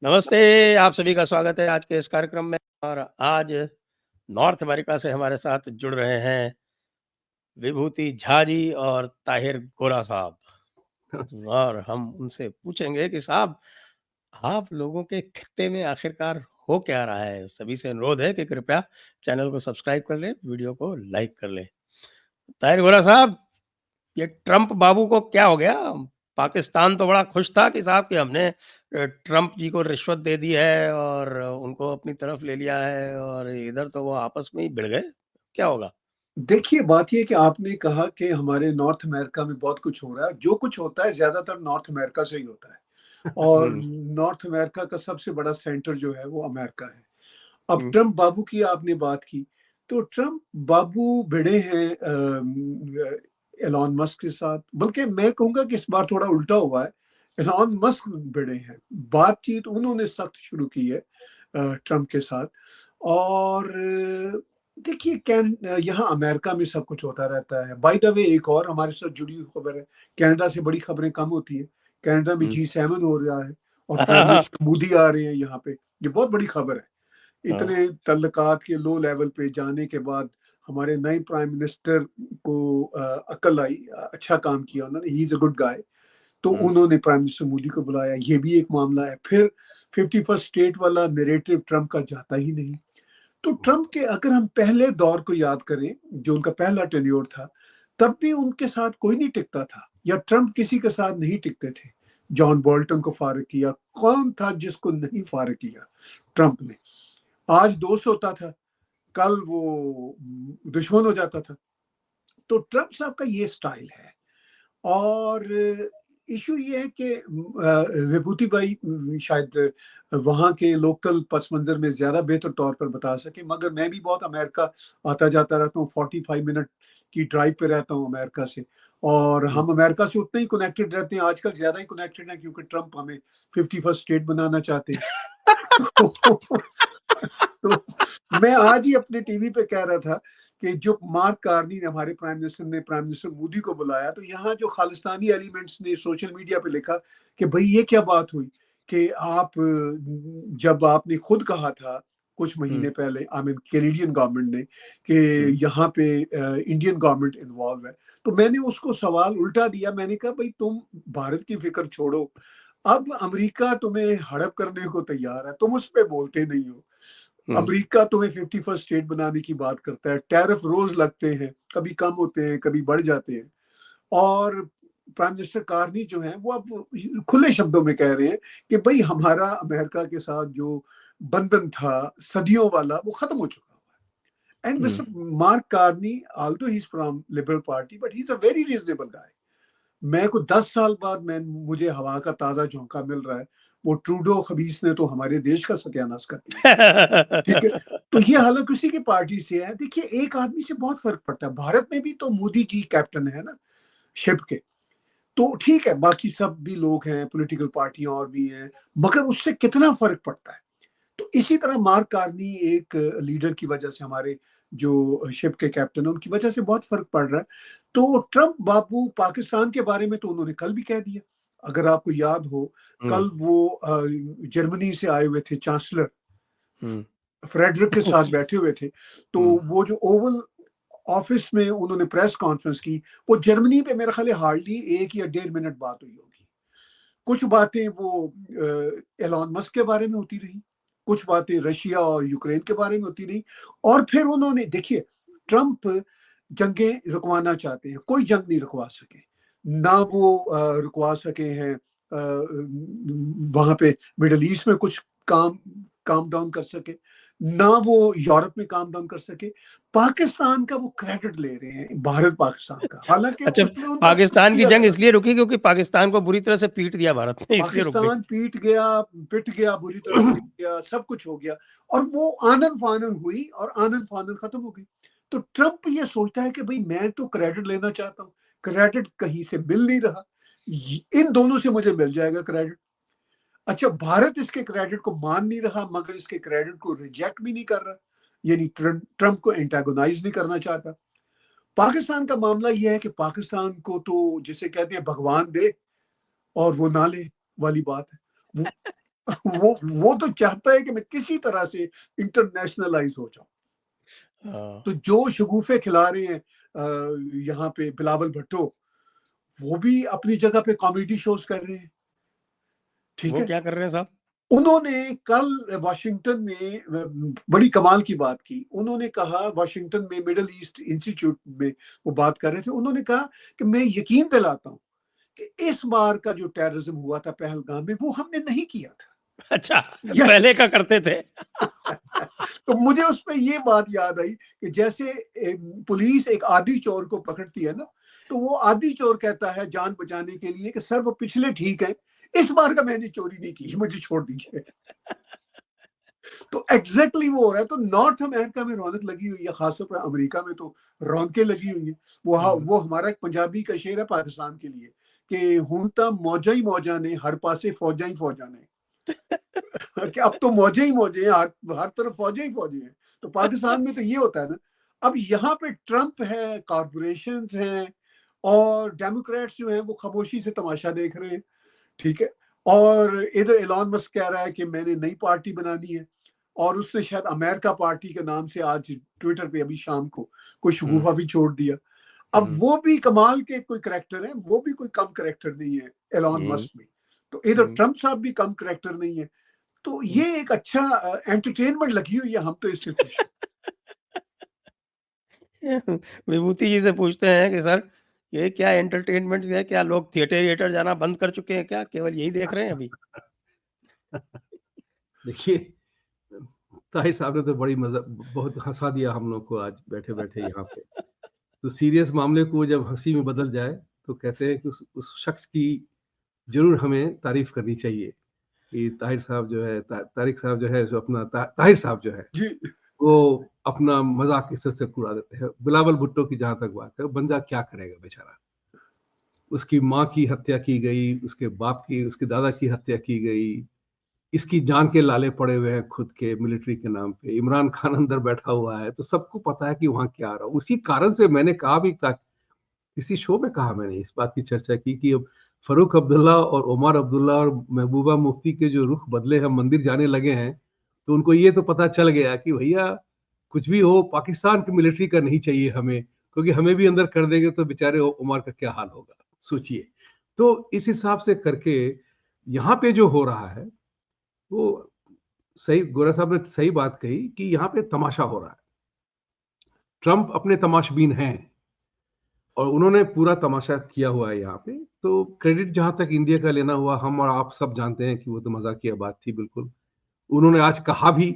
नमस्ते, आप सभी का स्वागत है आज के इस कार्यक्रम में और आज नॉर्थ अमेरिका से हमारे साथ जुड़ रहे हैं विभूति झा जी और ताहिर गोरा साहब। नमस्ते। और हम उनसे पूछेंगे कि साहब, आप लोगों के खित्ते में आखिरकार हो क्या रहा है? सभी से अनुरोध है कि कृपया चैनल को सब्सक्राइब कर लें, वीडियो को लाइक कर लें। ताहिर गोरा साहब, ये ट्रम्प बाबू को क्या हो गया? पाकिस्तान तो बड़ा खुश था कि साहब कि हमने ट्रम्प जी को रिश्वत दे दी है और उनको अपनी तरफ ले लिया है, और इधर तो वो आपस में ही भिड़ गए। क्या होगा? देखिए, बात ये है कि आपने कहा कि हमारे नॉर्थ अमेरिका में बहुत कुछ हो रहा है। जो कुछ होता है ज़्यादातर नॉर्थ अमेरिका से ही होता है और हुँ, नॉर्थ अमेरिका का सबसे बड़ा सेंटर जो है वो अमेरिका है। अब हुँ, ट्रम्प बाबू की आपने बात की, तो ट्रम्प बाबू भिड़े हैं एलन मस्क के साथ, बल्कि मैं कहूँगा कि इस बार थोड़ा उल्टा हुआ है। एलन मस्क भिड़े हैं, बातचीत उन्होंने सख्त शुरू की है ट्रम्प के साथ। और देखिए यहाँ अमेरिका में सब कुछ होता रहता है। बाय द वे, एक और हमारे साथ जुड़ी हुई खबर है। कनाडा से बड़ी खबरें कम होती है। कनाडा में हुँ। G7 हो रहा है और प्राइम मिनिस्टर मोदी आ रहे हैं यहाँ पे। ये बहुत बड़ी खबर है। हाँ, इतने तल्लकात के लो लेवल पे जाने के बाद हमारे नए प्राइम मिनिस्टर को अक्ल आई, अच्छा काम किया उन्होंने, ही इज अ गुड गाय। तो हुँ, उन्होंने प्राइम मिनिस्टर मोदी को बुलाया, ये भी एक मामला है। फिर 51st स्टेट वाला नैरेटिव ट्रम्प का जाता ही नहीं। तो ट्रम्प के अगर हम पहले दौर को याद करें, जो उनका पहला टेन्योर था, तब भी उनके साथ कोई नहीं टिकता था, या ट्रम्प किसी के साथ नहीं टिकते थे। जॉन बोल्टन को फारिग किया, कौन था जिसको नहीं फारिग किया ट्रम्प ने? आज दोस्त होता था, कल वो दुश्मन हो जाता था। तो ट्रम्प साहब का ये स्टाइल है। और इशू ये है कि विभूति भाई शायद वहाँ के लोकल पस मंजर में ज़्यादा बेहतर तौर पर बता सके, मगर मैं भी बहुत अमेरिका आता जाता रहता हूँ। 45 मिनट की ड्राइव पे रहता हूँ अमेरिका से, और हुँ। हम अमेरिका से उतने ही कनेक्टेड रहते हैं, आजकल ज़्यादा ही कनेक्टेड हैं, क्योंकि ट्रम्प हमें 51st स्टेट बनाना चाहते हैं। तो मैं आज ही अपने टीवी पे कह रहा था कि जो मार्क कार्नी ने, हमारे प्राइम मिनिस्टर ने प्राइम मिनिस्टर मोदी को बुलाया, तो यहाँ जो खालिस्तानी एलिमेंट्स ने सोशल मीडिया पे लिखा कि भाई ये क्या बात हुई कि आप जब आपने खुद कहा था कुछ हुँ, महीने पहले, आई मीन कैनेडियन गवर्नमेंट ने, कि हुँ, यहाँ पे इंडियन गवर्नमेंट इन्वॉल्व है, तो मैंने उसको सवाल उल्टा दिया। मैंने कहा भाई तुम भारत की फिक्र छोड़ो, अब अमेरिका तुम्हें हड़प करने को तैयार है, तुम उस पर बोलते नहीं हो। हुँ, अमेरिका तुम्हें 51st स्टेट बनाने की बात करता है, टैरिफ रोज लगते हैं, कभी कम होते हैं, कभी बढ़ जाते हैं। और प्राइम मिनिस्टर कार्नी जो है वो अब खुले शब्दों में कह रहे हैं कि भाई हमारा अमेरिका के साथ जो बंधन था सदियों वाला, वो खत्म हो चुका हुआ है। एंड हुँ। Mister Mark Carney, although he is from Liberal Party, but he is a very reasonable guy. मैं को 10 साल बाद मुझे हवा का ताजा झोंका मिल रहा है। वो ट्रूडो खबीस ने तो हमारे देश का सत्यानाश कर दिया। ठीक है, तो ये हालांकि उसी की पार्टी से है। देखिए, एक आदमी से बहुत फर्क पड़ता है। भारत में भी तो मोदी जी कैप्टन है ना शिप के, तो ठीक है, बाकी सब भी लोग हैं, पॉलिटिकल पार्टियां और भी हैं, मगर उससे कितना फर्क पड़ता है। तो इसी तरह मार्क कार्नी एक लीडर की वजह से, हमारे जो शिप के कैप्टन है उनकी वजह से बहुत फर्क पड़ रहा है। तो ट्रम्प बाबू पाकिस्तान के बारे में तो उन्होंने कल भी कह दिया, अगर आपको याद हो। हुँ, कल वो जर्मनी से आए हुए थे चांसलर हुँ, फ्रेडरिक के साथ बैठे हुए थे। तो हुँ, वो जो ओवल ऑफिस में उन्होंने प्रेस कॉन्फ्रेंस की, वो जर्मनी पे मेरा ख्याल है हार्डली 1 या 1.5 मिनट बात हुई होगी। कुछ बातें वो एलॉन मस्क के बारे में होती रही, कुछ बातें रशिया और यूक्रेन के बारे में होती रही। और फिर उन्होंने, देखिए, ट्रम्प जंगें रुकवाना चाहते हैं, कोई जंग नहीं रुकवा सके ना वो रुकवा सके हैं वहां पे मिडल ईस्ट में कुछ काम काम डाउन कर सके, ना वो यूरोप में काम डाउन कर सके। पाकिस्तान का वो क्रेडिट ले रहे हैं, भारत पाकिस्तान का, हालांकि अच्छा, उसमें उनका कुछ पाकिस्तान भी की जंग अलग है। इसलिए रुकी क्योंकि पाकिस्तान को बुरी तरह से पीट दिया भारत ने, इसलिए रुक गई। पाकिस्तान पिट गया, बुरी तरह पिट गया, सब कुछ हो गया, और वो आनन फानन हुई और आनन फानन खत्म हो गई। तो ट्रम्प ये सोचता है कि भाई मैं तो क्रेडिट लेना चाहता हूँ, क्रेडिट कहीं से मिल नहीं रहा, इन दोनों से मुझे मिल जाएगा क्रेडिट। अच्छा, भारत इसके क्रेडिट को मान नहीं रहा, मगर इसके क्रेडिट को रिजेक्ट भी नहीं कर रहा, यानी ट्रम्प को एंटागोनाइज नहीं करना चाहता। पाकिस्तान का मामला यह है कि पाकिस्तान को तो जिसे कहते हैं भगवान दे और वो ना ले वाली बात है। वो वो तो चाहता है कि मैं किसी तरह से इंटरनेशनलाइज हो जाऊं। हाँ, तो जो शगुफे खिला रहे हैं यहाँ पे बिलावल भुट्टो, वो भी अपनी जगह पे कॉमेडी शोज कर रहे हैं, ठीक वो है। क्या कर रहे हैं साहब? उन्होंने कल वाशिंगटन में बड़ी कमाल की बात की। उन्होंने कहा, वाशिंगटन में मिडिल ईस्ट इंस्टीट्यूट में वो बात कर रहे थे, उन्होंने कहा कि मैं यकीन दिलाता हूं कि इस बार का जो टेररिज्म हुआ था पहलगाम में, वो हमने नहीं किया था। अच्छा, या पहले का करते थे। तो मुझे उस पर ये बात याद आई कि जैसे पुलिस एक आदि चोर को पकड़ती है ना, तो वो आदि चोर कहता है जान बचाने के लिए कि सर वो पिछले ठीक है, इस बार का मैंने चोरी नहीं की, मुझे छोड़ दीजिए। तो एग्जैक्टली वो हो रहा है। तो नॉर्थ अमेरिका में रौनक लगी हुई है, खासतौर पर अमेरिका में तो रौनकें लगी हुई है। वो हमारा एक पंजाबी का शेर है पाकिस्तान के लिए कि हुण तां मौजा ही मौजा ने, हर पासे फौजा ही फौजा ने। कि अब तो मौजे ही मौजे हैं, हर तरफ फौजे ही फौजे हैं। तो पाकिस्तान में तो ये होता है ना। अब यहाँ पे ट्रंप है, कॉरपोरेशंस हैं, और डेमोक्रेट्स जो हैं वो खामोशी से तमाशा देख रहे हैं, ठीक है। और इधर एलॉन मस्क कह रहा है कि मैंने नई पार्टी बनानी है, और उसने शायद अमेरिका पार्टी के नाम से आज ट्विटर पे अभी शाम को कोई शगुफा भी छोड़ दिया। अब वो भी कमाल के कोई करेक्टर है, वो भी कोई कम करेक्टर नहीं है एलॉन मस्क भी। तो इधर ट्रंप साहब भी कम करेक्टर नहीं है। तो ये एक अच्छा एंटरटेनमेंट लगी हुई है, हम तो इससे खुश हैं। विभूति जी से पूछते हैं कि सर ये क्या एंटरटेनमेंट है? क्या लोग थिएटर जाना बंद कर चुके हैं क्या? केवल यही देख रहे हैं अभी? देखिए, ताहिर साहब ने तो बड़ी मजा बहुत हंसा दिया हम लोग को आज बैठे बैठे यहाँ पे। तो सीरियस मामले को जब हंसी में बदल जाए तो कहते हैं कि उस शख्स की जरूर हमें तारीफ करनी चाहिए कि ताहिर साहब जो है, तारिक साहब जो है, जो अपना ताहिर साहब जो है जी वो अपना मजाक इस तरह से उड़ा देते हैं। बिलावल भुट्टो की जहां तक बात है, बंदा क्या करेगा बेचारा। उसकी माँ की हत्या की गई, उसके बाप की, उसके दादा की हत्या की गई, इसकी जान के लाले पड़े हुए हैं खुद के मिलिट्री के नाम पे। इमरान खान अंदर बैठा हुआ है, तो सबको पता है कि वहां क्या आ रहा है। उसी कारण से मैंने कहा भी था, किसी शो में कहा मैंने, इस बात की चर्चा की कि अब फरूक अब्दुल्ला और उमर अब्दुल्ला और महबूबा मुफ्ती के जो रुख बदले हैं, मंदिर जाने लगे हैं, तो उनको ये तो पता चल गया कि भैया कुछ भी हो, पाकिस्तान की मिलिट्री का नहीं चाहिए हमें, क्योंकि हमें भी अंदर कर देंगे तो बेचारे उमर का क्या हाल होगा, सोचिए। तो इस हिसाब से करके यहाँ पे जो हो रहा है वो सही, गोरा साहब ने सही बात कही कि यहाँ पे तमाशा हो रहा है। ट्रंप अपने तमाशबीन हैं और उन्होंने पूरा तमाशा किया हुआ है यहाँ पे। तो क्रेडिट जहां तक इंडिया का लेना हुआ, हम और आप सब जानते हैं कि वो तो मजाकिया बात थी बिल्कुल। उन्होंने आज कहा भी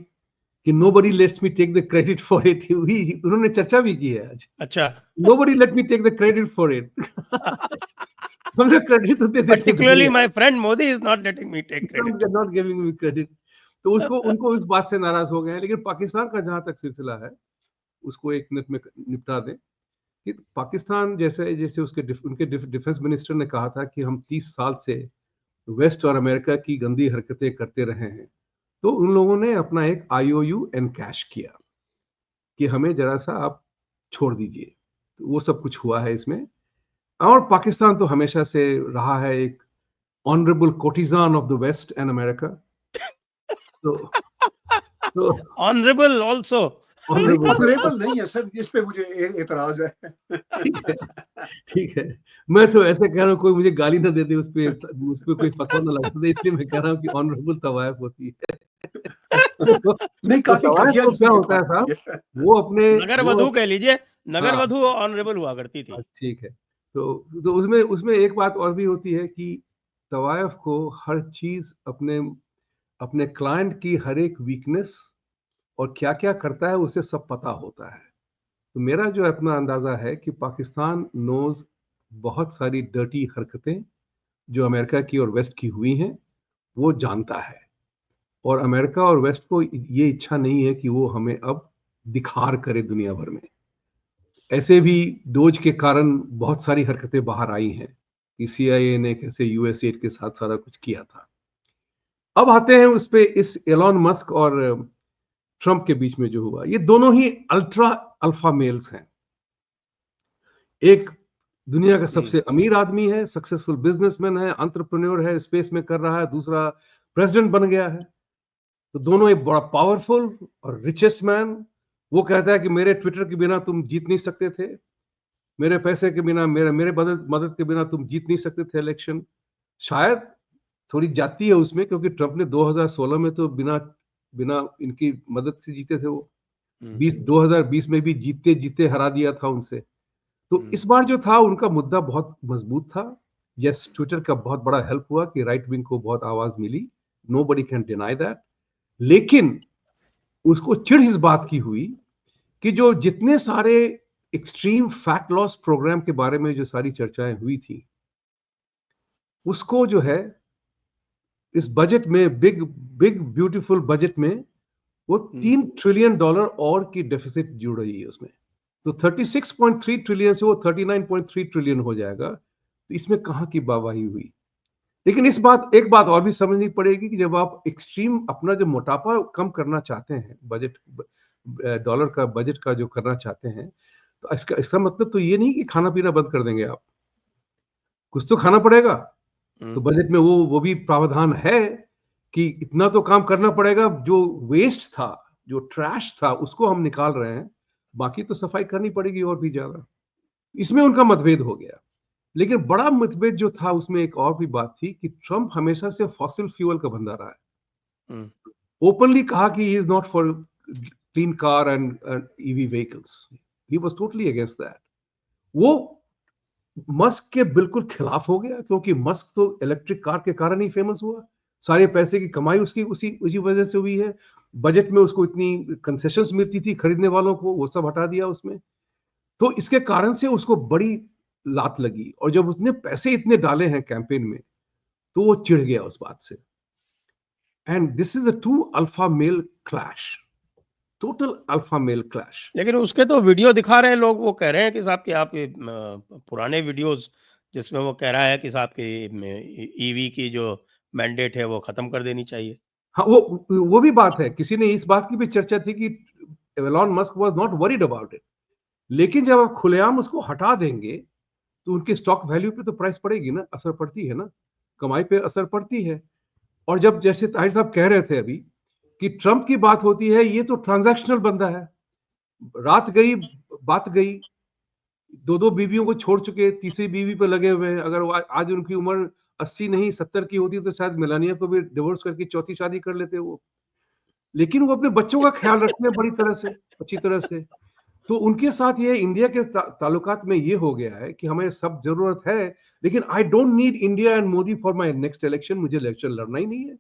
कि nobody lets me take the credit for it। उन्होंने चर्चा भी की है आज, अच्छा। nobody let me take the credit for it। मुझे क्रेडिट तो दे देते Particularly my friend Modi is not letting me take credit. Not giving me credit. तो उसको उनको इस बात से नाराज हो गए हैं। लेकिन पाकिस्तान का जहां तक सिलसिला है, उसको एक मिनट में निपटा दें कि पाकिस्तान जैसे जैसे उनके डिफेंस मिनिस्टर ने कहा था कि हम 30 साल से वेस्ट और अमेरिका की गंदी हरकतें करते रहे हैं, तो उन लोगों ने अपना एक IOU एनकैश किया कि हमें जरा सा आप छोड़ दीजिए। तो वो सब कुछ हुआ है इसमें। और पाकिस्तान तो हमेशा से रहा है एक honourable courtesan of the west and America. तो Honorable also. नहीं, ऑनरेबल ऑनरेबल नहीं है सर, इस पे मुझे एतराज है। ठीक है, ठीक है। मैं तो ऐसे कह रहा हूँ कोई मुझे गाली ना दे दे, उस पे कोई फतवा ना लगा दे, इसलिए मैं कह रहा हूँ कि ऑनरेबल तवायफ होती है। नहीं, तो काफी तवायफ घटिया को किस्म क्या की होता है बात साहब, है। वो अपने नगर वो वधु कह लीजिए, नगर हाँ, वधु ऑनरेबल हुआ करती थी। ठीक है। तो उसमें उसमें एक बात और भी होती है कि तवायफ को हर चीज अपने अपने क्लाइंट की हर एक वीकनेस और क्या क्या करता है उसे सब पता होता है। तो मेरा जो अपना अंदाजा है कि पाकिस्तान नोज बहुत सारी डर्टी हरकतें जो अमेरिका की और वेस्ट की हुई हैं, वो जानता है। और अमेरिका और वेस्ट को ये इच्छा नहीं है कि वो हमें अब दिखार करे दुनिया भर में। ऐसे भी डोज के कारण बहुत सारी हरकतें बाहर आई हैं कि CIA ने कैसे US8 के साथ सारा कुछ किया था। अब आते हैं उस पे, इस एलॉन मस्क और ट्रंप के बीच में जो हुआ, ये दोनों ही अल्ट्रा अल्फा मेल्स हैं। एक दुनिया का सबसे अमीर आदमी है, सक्सेसफुल बिजनेसमैन है, एंटरप्रेन्योर है, स्पेस में कर रहा है। दूसरा प्रेसिडेंट बन गया है। तो दोनों एक बड़ा पावरफुल और रिचेस्ट मैन, वो कहता है कि मेरे ट्विटर के बिना तुम जीत नहीं सकते थे, मेरे पैसे के बिना, मेरे मदद के बिना तुम जीत नहीं सकते थे इलेक्शन। शायद थोड़ी जाती है उसमें, क्योंकि ट्रंप ने 2016 में तो बिना बिना इनकी मदद से जीते थे वो। 2020 में भी जीते जीते हरा दिया था उनसे। तो इस बार जो था उनका मुद्दा बहुत मजबूत था। यस, ट्विटर का बहुत बड़ा हेल्प हुआ कि राइट विंग को बहुत आवाज मिली, नोबडी कैन डिनाई दैट। लेकिन उसको चिढ़ इस बात की हुई कि जो जितने सारे एक्सट्रीम फैट लॉस प्रोग्राम के बारे में जो सारी चर्चाएं हुई थी, उसको जो है इस बजट में, बिग बिग ब्यूटीफुल बजट में, वो $3 ट्रिलियन और की डेफिसिट जुड़ रही है उसमें। तो 36.3 ट्रिलियन से वो 39.3 ट्रिलियन हो जाएगा। तो इसमें कहां की वाहवाही हुई। लेकिन एक बात और भी समझनी पड़ेगी कि जब आप एक्सट्रीम अपना जो मोटापा कम करना चाहते हैं, डॉलर का बजट का जो करना चाहते हैं, तो इसका मतलब तो ये नहीं कि खाना पीना बंद कर देंगे आप, कुछ तो खाना पड़ेगा। तो बजट में वो भी प्रावधान है कि इतना तो काम करना पड़ेगा, जो वेस्ट था, जो ट्रैश था, उसको हम निकाल रहे हैं, बाकी तो सफाई करनी पड़ेगी और भी ज्यादा। इसमें उनका मतभेद हो गया। लेकिन बड़ा मतभेद जो था उसमें एक और भी बात थी कि ट्रंप हमेशा से फॉसिल फ्यूल का बंदा रहा है। ओपनली कहा कि he is not for clean car and EV vehicles, he was totally against that. वो मस्क के बिल्कुल खिलाफ हो गया, क्योंकि मस्क तो इलेक्ट्रिक कार के कारण ही फेमस हुआ। सारे पैसे की कमाई उसकी उसी वजह से हुई है। बजट में उसको इतनी कंसेशंस मिलती थी खरीदने वालों को, वो सब हटा दिया उसमें। तो इसके कारण से उसको बड़ी लात लगी, और जब उसने पैसे इतने डाले हैं कैंपेन में, तो वो चिढ़ गया उस बात से। And this is a true alpha male clash, total alpha male clash. लेकिन उसके तो वीडियो दिखा रहे हैं लोग, वो कह रहे हैं कि साहब कि आप पुराने वीडियोस जिसमें वो कह रहा है कि साहब कि ईवी की जो मैंडेट है वो खत्म कर देनी चाहिए। हाँ, वो भी बात है। किसी ने इस बात की भी चर्चा थी कि Elon Musk was not worried about it. लेकिन जब आप खुलेआम उसको हटा देंगे, तो उनके स्टॉक वैल्यू पे तो प्राइस पड़ेगी ना, असर पड़ती है ना, कमाई पे असर पड़ती है। और जब जैसे ताहिर साहब कह रहे थे अभी कि ट्रंप की बात होती है, ये तो ट्रांजैक्शनल बंदा है। रात गई बात गई, दो बीवियों को छोड़ चुके, तीसरी बीवी पे लगे हुए हैं। अगर आज उनकी उम्र 80 नहीं 70 की होती तो शायद मेलानिया को भी डिवोर्स करके चौथी शादी कर लेते वो। लेकिन वो अपने बच्चों का ख्याल रखते हैं बड़ी तरह से, अच्छी तरह से। तो उनके साथ ये इंडिया के ताल्लुकात में ये हो गया है कि हमें सब जरूरत है, लेकिन I don't need India and Modi for my next election. मुझे इलेक्शन लड़ना ही नहीं है।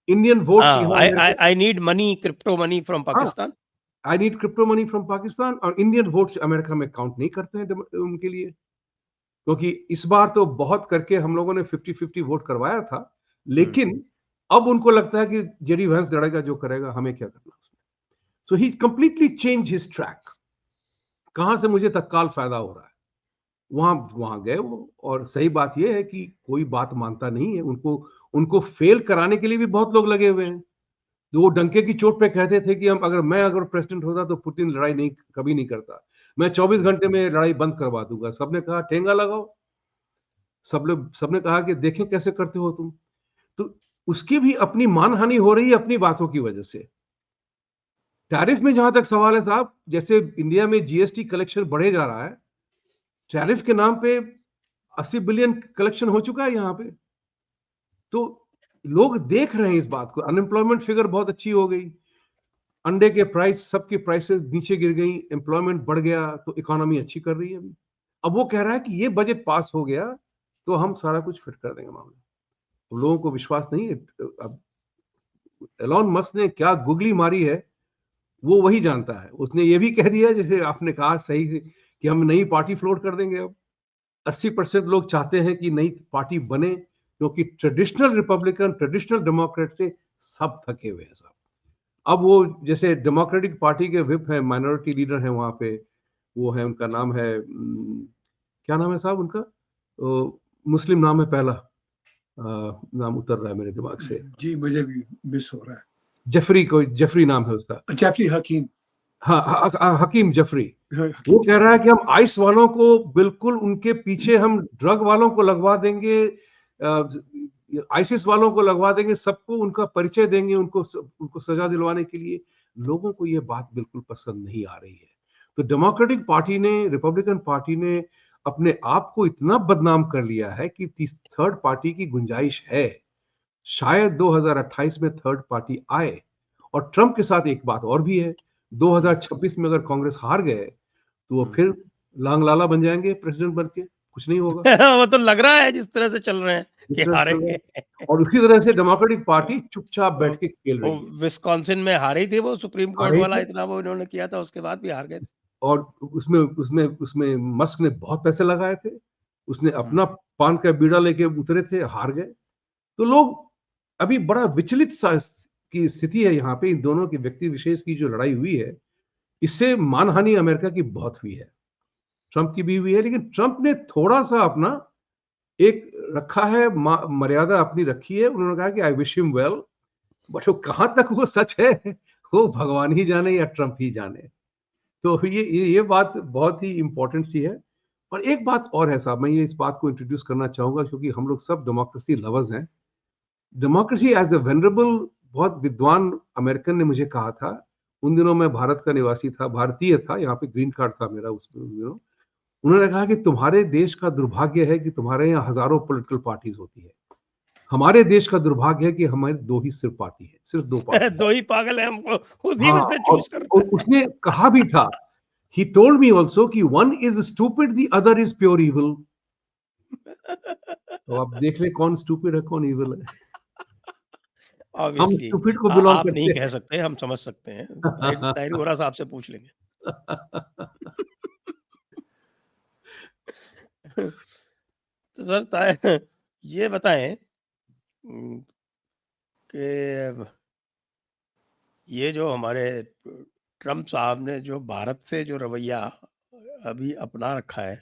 Indian votes I need money, crypto money from Pakistan. I need crypto money from Pakistan. और इंडियन वोट्स अमेरिका में काउंट नहीं करते हैं उनके लिए, क्योंकि इस बार तो बहुत करके हम लोगों ने 50-50 वोट करवाया था। लेकिन अब उनको लगता है कि जेडी वैंस लड़ेगा, जो करेगा, हमें क्या करना उसमें। सो ही कंप्लीटली चेंज हिज ट्रैक। कहां से मुझे तत्काल फायदा हो रहा है, वहां गए वो। और सही बात यह है कि कोई बात मानता नहीं है। उनको फेल कराने के लिए भी बहुत लोग लगे हुए हैं। जो वो डंके की चोट पे कहते थे कि मैं अगर प्रेसिडेंट होता तो पुतिन लड़ाई नहीं कभी नहीं करता, मैं 24 घंटे में लड़ाई बंद करवा दूंगा। सबने कहा ठेंगा लगाओ, सबने कहा कि देखें कैसे करते हो तुम। तो उसकी भी अपनी मानहानि हो रही है अपनी बातों की वजह से। टैरिफ में जहां तक सवाल है साहब, जैसे इंडिया में जीएसटी कलेक्शन बढ़े जा रहा है, टैरिफ के नाम पे 80 बिलियन कलेक्शन हो चुका है यहाँ पे। तो लोग देख रहे हैं इस बात को। अनएम्प्लॉयमेंट फिगर बहुत अच्छी हो गई, अंडे के प्राइस, सबकी प्राइसेस नीचे गिर गई, एम्प्लॉयमेंट बढ़ गया, तो इकोनॉमी अच्छी कर रही है अभी। अब वो कह रहा है कि ये बजट पास हो गया तो हम सारा कुछ फिट कर देंगे मामले। तो लोगों को विश्वास नहीं है। अब एलोन मस्क ने क्या गुगली मारी है वो वही जानता है। उसने ये भी कह दिया, जैसे आपने कहा सही से, कि हम नई पार्टी फ्लोट कर देंगे। अब 80% लोग चाहते हैं कि नई पार्टी बने, क्योंकि ट्रेडिशनल रिपब्लिकन, ट्रेडिशनल डेमोक्रेट से सब थके हुए हैं साहब। अब वो जैसे डेमोक्रेटिक पार्टी के विप हैं, माइनॉरिटी लीडर हैं वहां पे, वो है, उनका नाम है, क्या नाम है साहब उनका, मुस्लिम नाम है पहला, नाम उतर रहा है मेरे दिमाग से जी, मुझे भी मिस हो रहा है। जेफरी नाम है उसका, जेफरी हकीम। हाँ, हकीम जेफरी। वो कह रहा है कि हम आइस वालों को बिल्कुल उनके पीछे हम ड्रग वालों को लगवा देंगे, आईसिस वालों को लगवा देंगे, सबको उनका परिचय देंगे, उनको सजा दिलवाने के लिए। लोगों को ये बात बिल्कुल पसंद नहीं आ रही है। तो डेमोक्रेटिक पार्टी ने, रिपब्लिकन पार्टी ने अपने आप को इतना बदनाम कर लिया है कि थर्ड पार्टी की गुंजाइश है। शायद 2028 में थर्ड पार्टी आए। और ट्रंप के साथ एक बात और भी है, 2026 में अगर कांग्रेस हार गए तो वो फिर लांगलाला बन जाएंगे प्रेसिडेंट बन के, कुछ नहीं होगा। वो तो लग रहा है जिस तरह से चल रहे हैं कि हारेंगे। और उसी तरह से डेमोक्रेटिक पार्टी चुपचाप बैठ के खेल वो रही है। विस्कॉन्सिन में हारी थी, वो सुप्रीम कोर्ट हारे वाला थे, इतना वो इन्होंने किया था, उसके बाद भी हार गए थे। और उसमें मस्क ने बहुत पैसे लगाए थे, उसने अपना पान का बीड़ा लेके उतरे थे, हार गए। तो लोग अभी बड़ा विचलित सा की स्थिति है यहाँ पे। इन दोनों की व्यक्ति विशेष की जो लड़ाई हुई है, इससे मानहानि अमेरिका की बहुत हुई है, ट्रंप की भी हुई है। लेकिन ट्रंप ने थोड़ा सा अपना एक रखा है, मर्यादा अपनी रखी है। उन्होंने कहा कि I wish him well, but वो कहां तक वो सच है वो भगवान ही जाने या ट्रंप ही जाने। तो ये बात बहुत ही इंपॉर्टेंट सी है। और एक बात और है साहब, मैं ये इस बात को इंट्रोड्यूस करना चाहूंगा, क्योंकि हम लोग सब डेमोक्रेसी लवर्स हैं। डेमोक्रेसी एज अ वेनरेबल, बहुत विद्वान अमेरिकन ने मुझे कहा था, उन दिनों मैं भारत का निवासी था, भारतीय था, यहाँ पे ग्रीन कार्ड था मेरा उसमें उन दिनों। उन्होंने कहा कि तुम्हारे देश का दुर्भाग्य है कि तुम्हारे यहाँ हजारों पॉलिटिकल पार्टीज होती है, हमारे देश का दुर्भाग्य है कि हमारे दो ही सिर्फ पार्टी है, सिर्फ दो पार्टी। दो ही पागल है, हमको उसी हाँ, में से और चूज करना है। उसने कहा भी था, he told me also कि one is stupid, the other is pure evil। तो आप देख ले कौन स्टूपिड है, कौन evil है। हम ऑब्वियसली स्टूपिड को बिलोंग आप नहीं करते कह सकते, हम समझ सकते हैं। हैं। ताहिर वोरा साहब से पूछ लेंगे। तो सर ये बताएं कि ये जो हमारे ट्रम्प साहब ने जो भारत से जो रवैया अभी अपना रखा है,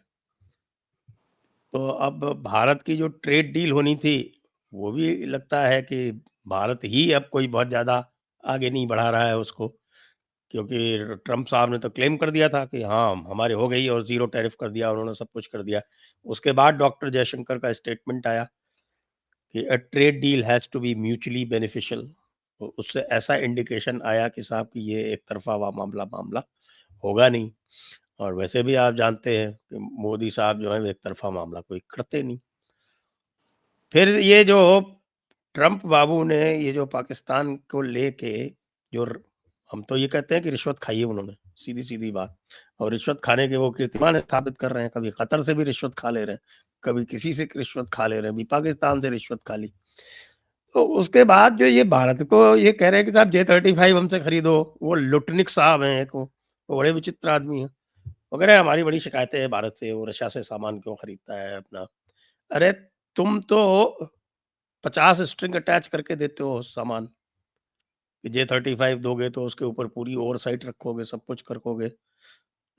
तो अब भारत की जो ट्रेड डील होनी थी, वो भी लगता है कि भारत ही अब कोई बहुत ज़्यादा आगे नहीं बढ़ा रहा है उसको, क्योंकि ट्रम्प साहब ने तो क्लेम कर दिया था कि हाँ, हमारे हो गई, और ज़ीरो टैरिफ कर दिया उन्होंने, सब कुछ कर दिया। उसके बाद डॉक्टर जयशंकर का स्टेटमेंट आया कि a trade deal has to be mutually beneficial. तो उससे ऐसा इंडिकेशन आया कि साहब कि ये एक तरफ़ा मामला होगा नहीं, और वैसे भी आप जानते हैं कि मोदी साहब जो हैं, वो एक तरफ़ा मामला कोई करते नहीं। फिर ये जो ट्रम्प बाबू ने ये जो पाकिस्तान को लेके जो हम तो ये कहते हैं कि रिश्वत खाई है उन्होंने, सीधी-सीधी बात, और रिश्वत खाने के वो कीर्तिमान स्थापित कर रहे हैं। कभी कतर से भी रिश्वत खा ले रहे हैं, कभी किसी से रिश्वत खा ले रहे हैं, अभी पाकिस्तान से रिश्वत खा ली। तो उसके बाद जो ये भारत को ये कह रहे हैं कि साहब J-35 हमसे खरीदो, वो लुटनिक साहब हैं एक, वो बड़े विचित्र आदमी हैं। वो कह रहे हैं हमारी बड़ी शिकायतें हैं भारत से, वो रशिया से सामान क्यों खरीदता है अपना। अरे तुम तो 50 स्ट्रिंग अटैच करके देते हो सामान, कि J-35 दोगे तो उसके ऊपर पूरी ओवरसाइट रखोगे, सब कुछ रखोगे।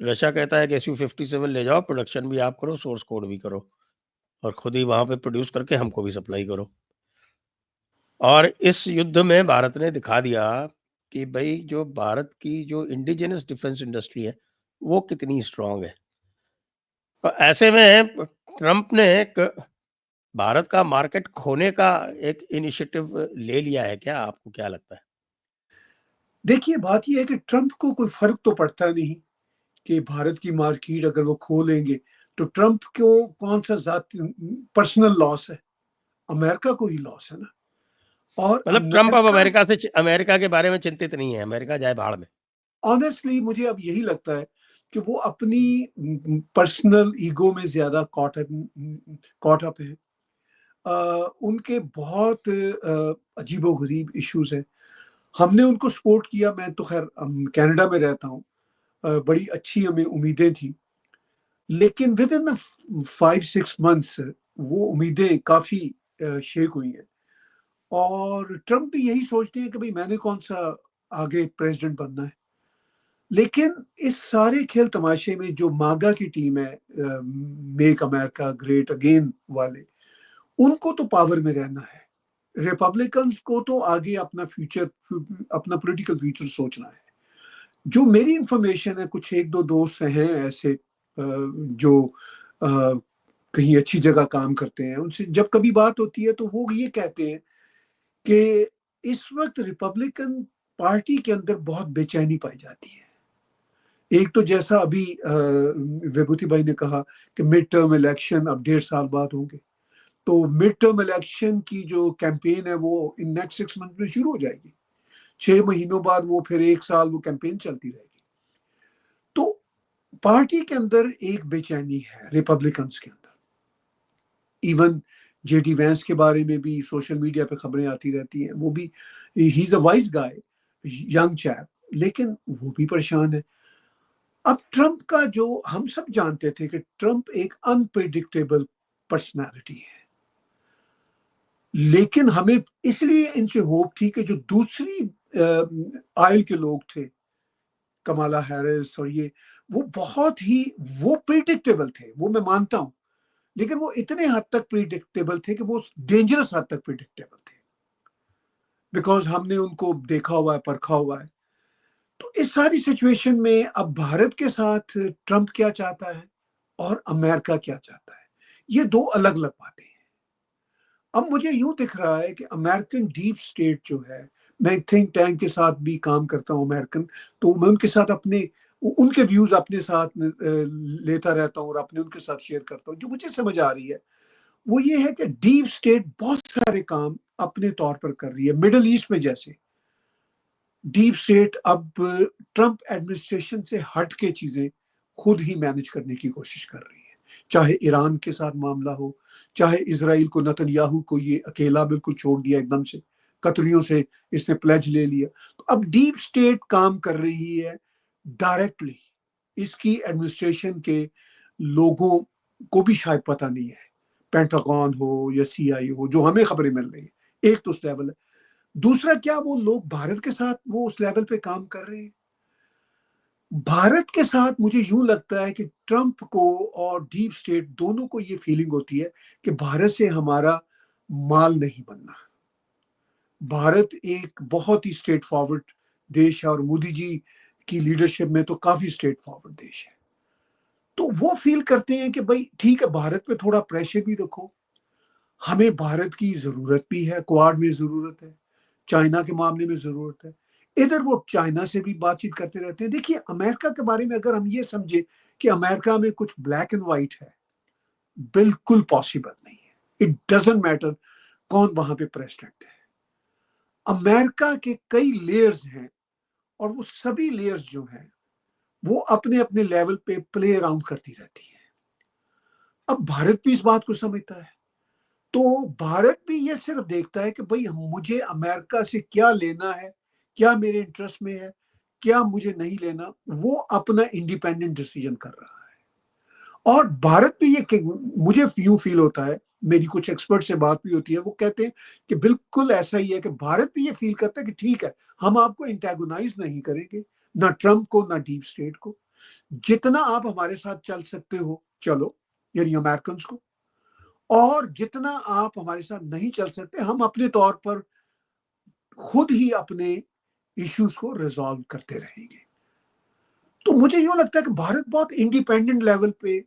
रशिया कहता है कि Su-57 ले जाओ, प्रोडक्शन भी आप करो, सोर्स कोड भी करो, और खुद ही वहाँ पे प्रोड्यूस करके हमको भी सप्लाई करो। और इस युद्ध में भारत ने दिखा दिया कि भई जो भारत की जो इंडिजिनस डिफेंस इंडस्ट्री है, वो कितनी स्ट्रॉन्ग है। तो ऐसे में ट्रम्प ने एक भारत का मार्केट खोने का एक इनिशिएटिव ले लिया है क्या? आपको क्या लगता है? देखिए, बात ये है कि ट्रंप को कोई फ़र्क तो पड़ता नहीं कि भारत की मार्केट अगर वो खो लेंगे, तो ट्रंप को कौन-सा पर्सनल लॉस है? अमेरिका को ही लॉस है ना। और मतलब ट्रम्प अब अमेरिका, अमेरिका के बारे में चिंतित नहीं है, अमेरिका जाए भाड़ में। ऑनेस्टली मुझे अब यही लगता है कि वो अपनी पर्सनल ईगो में ज़्यादा कॉट अप है। उनके बहुत अजीबो-गरीब इश्यूज़ हैं। हमने उनको सपोर्ट किया, मैं तो ख़ैर कनाडा में रहता हूँ। बड़ी अच्छी हमें उम्मीदें थी। लेकिन विदिन द 5-6 मंथ्स वो उम्मीदें काफ़ी शेक हुई हैं। और ट्रंप भी यही सोचते हैं कि भई मैंने कौन-सा आगे प्रेज़िडेंट बनना है। लेकिन इस सारे खेल तमाशे में जो मागा की टीम है, मेक अमेरिका ग्रेट अगेन वाले, उनको तो पावर में रहना है। रिपब्लिकन्स को तो आगे अपना पॉलिटिकल फ्यूचर सोचना है। जो मेरी इन्फॉर्मेशन है, कुछ 1-2 दोस्त हैं ऐसे जो कहीं अच्छी जगह काम करते हैं, उनसे जब कभी बात होती है तो वो ये कहते हैं कि इस वक्त रिपब्लिकन पार्टी के अंदर बहुत बेचैनी पाई जाती है। एक तो जैसा अभी विभूति भाई ने कहा कि मिड टर्म इलेक्शन अब 1.5 साल बाद होंगे, तो मिड टर्म इलेक्शन की जो कैंपेन है वो इन नेक्स्ट 6 मंथ में शुरू हो जाएगी। 6 महीनों बाद वो फिर 1 साल वो कैंपेन चलती रहेगी। तो पार्टी के अंदर एक बेचैनी है रिपब्लिकन्स के अंदर। इवन जेडी वैंस के बारे में भी सोशल मीडिया पे खबरें आती रहती हैं, वो भी ही is a wise guy, young chap, लेकिन वो भी परेशान है। अब ट्रंप का जो हम सब जानते थे कि ट्रंप एक अनप्रेडिक्टेबल पर्सनालिटी है, लेकिन हमें इसलिए इनसे होप थी कि जो दूसरी आयल के लोग थे, कमाला हैरिस और ये, वो बहुत ही वो प्रिडिक्टेबल थे, वो मैं मानता हूं, लेकिन वो इतने हद तक प्रिडिक्टेबल थे कि वो डेंजरस हद तक प्रिडिक्टेबल थे, बिकॉज हमने उनको देखा हुआ है, परखा हुआ है। तो इस सारी सिचुएशन में अब भारत के साथ ट्रंप क्या चाहता है और अमेरिका क्या चाहता है, ये दो अलग अलग बातें हैं। अब मुझे यूं दिख रहा है कि अमेरिकन डीप स्टेट जो है, मैं थिंक टैंक के साथ भी काम करता हूं अमेरिकन, तो मैं उनके साथ अपने उनके व्यूज अपने साथ लेता रहता हूं और अपने उनके साथ शेयर करता हूं। जो मुझे समझ आ रही है वो ये है कि डीप स्टेट बहुत सारे काम अपने तौर पर कर रही है। मिडिल ईस्ट में जैसे डीप स्टेट अब ट्रंप एडमिनिस्ट्रेशन से हट के चीजें खुद ही मैनेज करने की कोशिश कर रही है, चाहे ईरान के साथ मामला हो, चाहे इसराइल को, नेतन्याहू को ये अकेला बिल्कुल छोड़ दिया एकदम से, कतरियों से इसने प्लेज ले लिया। तो अब डीप स्टेट काम कर रही है डायरेक्टली। इसकी एडमिनिस्ट्रेशन के लोगों को भी शायद पता नहीं है, पेंटागन हो या सीआईए हो, जो हमें खबरें मिल रही है। एक तो उस लेवल है, दूसरा क्या वो लोग भारत के साथ वो उस लेवल पे काम कर रहे हैं। भारत के साथ मुझे यूं लगता है कि ट्रंप को और डीप स्टेट दोनों को ये फीलिंग होती है कि भारत से हमारा माल नहीं बनना। भारत एक बहुत ही स्ट्रेट फॉरवर्ड देश है और मोदी जी की लीडरशिप में तो काफी स्ट्रेट फॉरवर्ड देश है। तो वो फील करते हैं कि भाई ठीक है, भारत पे थोड़ा प्रेशर भी रखो, हमें भारत की जरूरत भी है, क्वाड में जरूरत है, चाइना के मामले में जरूरत है। इधर वो चाइना से भी बातचीत करते रहते हैं। देखिए, अमेरिका के बारे में अगर हम ये समझे कि अमेरिका में कुछ ब्लैक एंड व्हाइट है, बिल्कुल पॉसिबल नहीं है। इट डजंट मैटर कौन वहां पे प्रेसिडेंट है। अमेरिका के कई लेयर्स हैं और वो सभी लेयर्स जो हैं वो अपने अपने लेवल पे प्ले अराउंड करती रहती है। अब भारत भी इस बात को समझता है, तो भारत भी ये सिर्फ देखता है कि भाई मुझे अमेरिका से क्या लेना है, क्या मेरे इंटरेस्ट में है, क्या मुझे नहीं लेना। वो अपना इंडिपेंडेंट डिसीजन कर रहा है। और भारत भी ये, मुझे यूं फील होता है, मेरी कुछ एक्सपर्ट से बात भी होती है, वो कहते हैं कि बिल्कुल ऐसा ही है कि भारत भी ये फील करता है कि ठीक है, हम आपको इंटेगोनाइज नहीं करेंगे, ना ट्रंप को ना डीप स्टेट को। जितना आप हमारे साथ चल सकते हो चलो, यानी अमेरिकन को, और जितना आप हमारे साथ नहीं चल सकते, हम अपने तौर पर खुद ही अपने इश्यूज को रिजॉल्व करते रहेंगे। तो मुझे यूं लगता है कि भारत बहुत इंडिपेंडेंट लेवल पे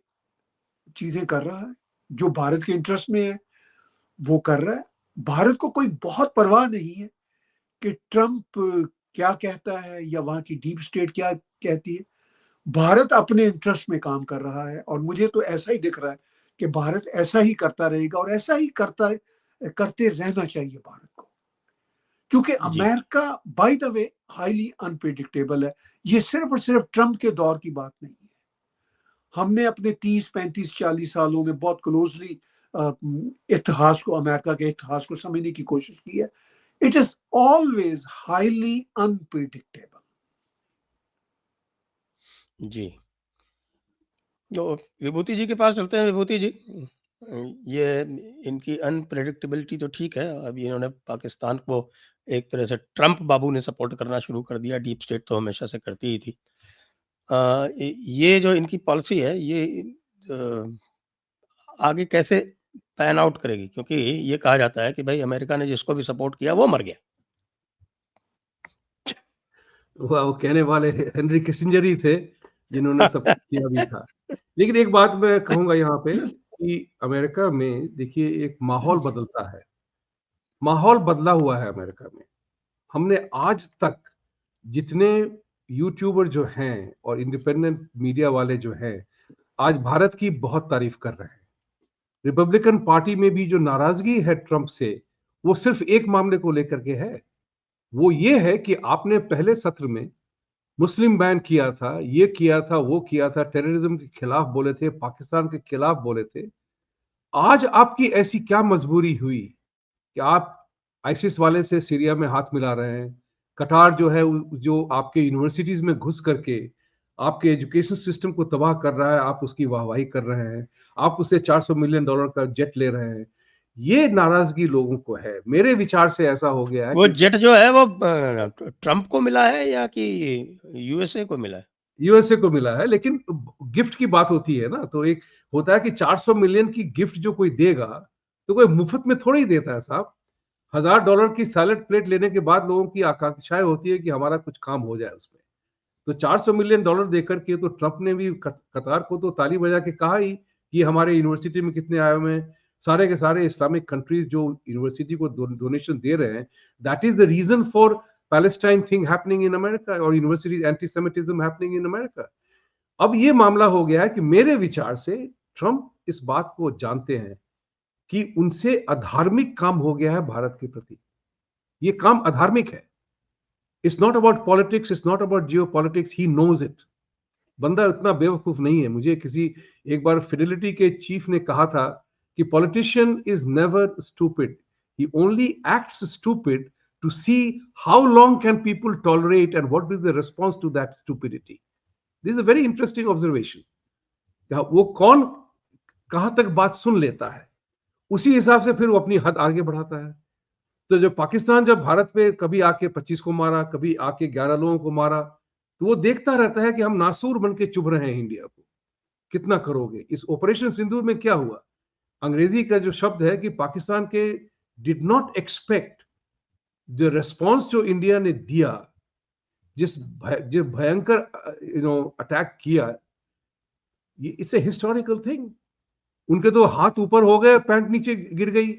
चीजें कर रहा है, जो भारत के इंटरेस्ट में है वो कर रहा है। भारत को कोई बहुत परवाह नहीं है कि ट्रंप क्या कहता है या वहां की डीप स्टेट क्या कहती है। भारत अपने इंटरेस्ट में काम कर रहा है और मुझे तो ऐसा ही दिख रहा है कि भारत ऐसा ही करता रहेगा और ऐसा ही करते रहना चाहिए भारत को, क्योंकि जी। America by the way highly unpredictable है। ये सिर्फ और सिर्फ ट्रंप के दौर की बात नहीं है। हमने अपने 30, 35, 40 सालों में बहुत क्लोजली इतिहास को, अमेरिका के इतिहास को समझने की कोशिश की है। It is always highly unpredictable. जी। तो विभूति जी के पास चलते हैं। विभूति जी, ये इनकी अनप्रेडिक्टेबिलिटी तो ठीक है, अभी इन्होंने पाकिस्तान को एक तरह से ट्रंप बाबू ने सपोर्ट करना शुरू कर दिया, डीप स्टेट तो हमेशा से करती ही थी। ये जो इनकी पॉलिसी है, ये आगे कैसे पैन आउट करेगी? क्योंकि ये कहा जाता है कि भाई अमेरिका ने जिसको भी सपोर्ट किया वो मर गया। वो कहने वाले हेनरी किसिंजर ही थे जिन्होंने सब किया भी था। लेकिन एक बात मैं कहूंगा यहाँ पे कि अमेरिका में देखिए एक माहौल बदलता है, माहौल बदला हुआ है अमेरिका में। हमने आज तक जितने यूट्यूबर जो हैं और इंडिपेंडेंट मीडिया वाले जो हैं, आज भारत की बहुत तारीफ कर रहे हैं। रिपब्लिकन पार्टी में भी जो नाराजगी है ट्रंप से, वो सिर्फ एक मामले को लेकर के है। वो ये है कि आपने पहले सत्र में मुस्लिम बैन किया था, ये किया था, वो किया था, टेररिज्म के खिलाफ बोले थे, पाकिस्तान के खिलाफ बोले थे। आज आपकी ऐसी क्या मजबूरी हुई कि आप आईसिस वाले से सीरिया में हाथ मिला रहे हैं? कटार जो है जो आपके यूनिवर्सिटीज में घुस करके आपके एजुकेशन सिस्टम को तबाह कर रहा है, आप उसकी वाहवाही कर रहे हैं। आप उससे $400 मिलियन का जेट ले रहे हैं। ये नाराजगी लोगों को है। मेरे विचार से ऐसा हो गया है वो कि जेट जो है वो ट्रंप को मिला है या कि यूएसए को मिला है? यूएसए को मिला है, लेकिन गिफ्ट की बात होती है ना, तो एक होता है कि 400 मिलियन की गिफ्ट जो कोई देगा तो कोई मुफ्त में थोड़ा ही देता है साहब। $1000 की सैलेड प्लेट लेने के बाद लोगों की आकांक्षाएं होती है कि हमारा कुछ काम हो जाए उसमें। तो $400 मिलियन देकर के तो ट्रंप ने भी कतार को तो ताली बजा के कहा ही कि हमारे यूनिवर्सिटी में कितने आए हुए हैं। सारे के सारे इस्लामिक कंट्रीज जो यूनिवर्सिटी को डोनेशन दे रहे हैं, that is the reason for Palestine thing happening in America और university antisemitism happening in America. अब ये मामला हो गया है कि मेरे विचार से ट्रंप इस बात को जानते हैं कि उनसे अधार्मिक काम हो गया है भारत के प्रति। ये काम अधार्मिक है। It's not about politics, it's not about geopolitics, he knows it. बंदा इतना बेवकूफ नहीं है। मुझे किसी एक बार फिडेलिटी के चीफ ने कहा था कि politician is never stupid, he only acts stupid to see how long can people tolerate and what is the response to that stupidity. This is a very interesting observation. वो कौन कहां तक बात सुन लेता है, उसी हिसाब से फिर वो अपनी हद आगे बढ़ाता है। तो जब पाकिस्तान जब भारत पे कभी आके 25 को मारा, कभी आके 11 लोगों को मारा, तो वो देखता रहता है कि हम नासूर बन के चुभ रहे हैं इंडिया को। कितना करोगे? इस ऑपरेशन सिंदूर में क्या हुआ? अंग्रेजी का जो शब्द है कि पाकिस्तान के did not expect the response जो इंडिया ने दिया, जो भयंकर अटैक किया, ये इट्स ए हिस्टोरिकल थिंग। उनके तो हाथ ऊपर हो गए, पैंट नीचे गिर गई,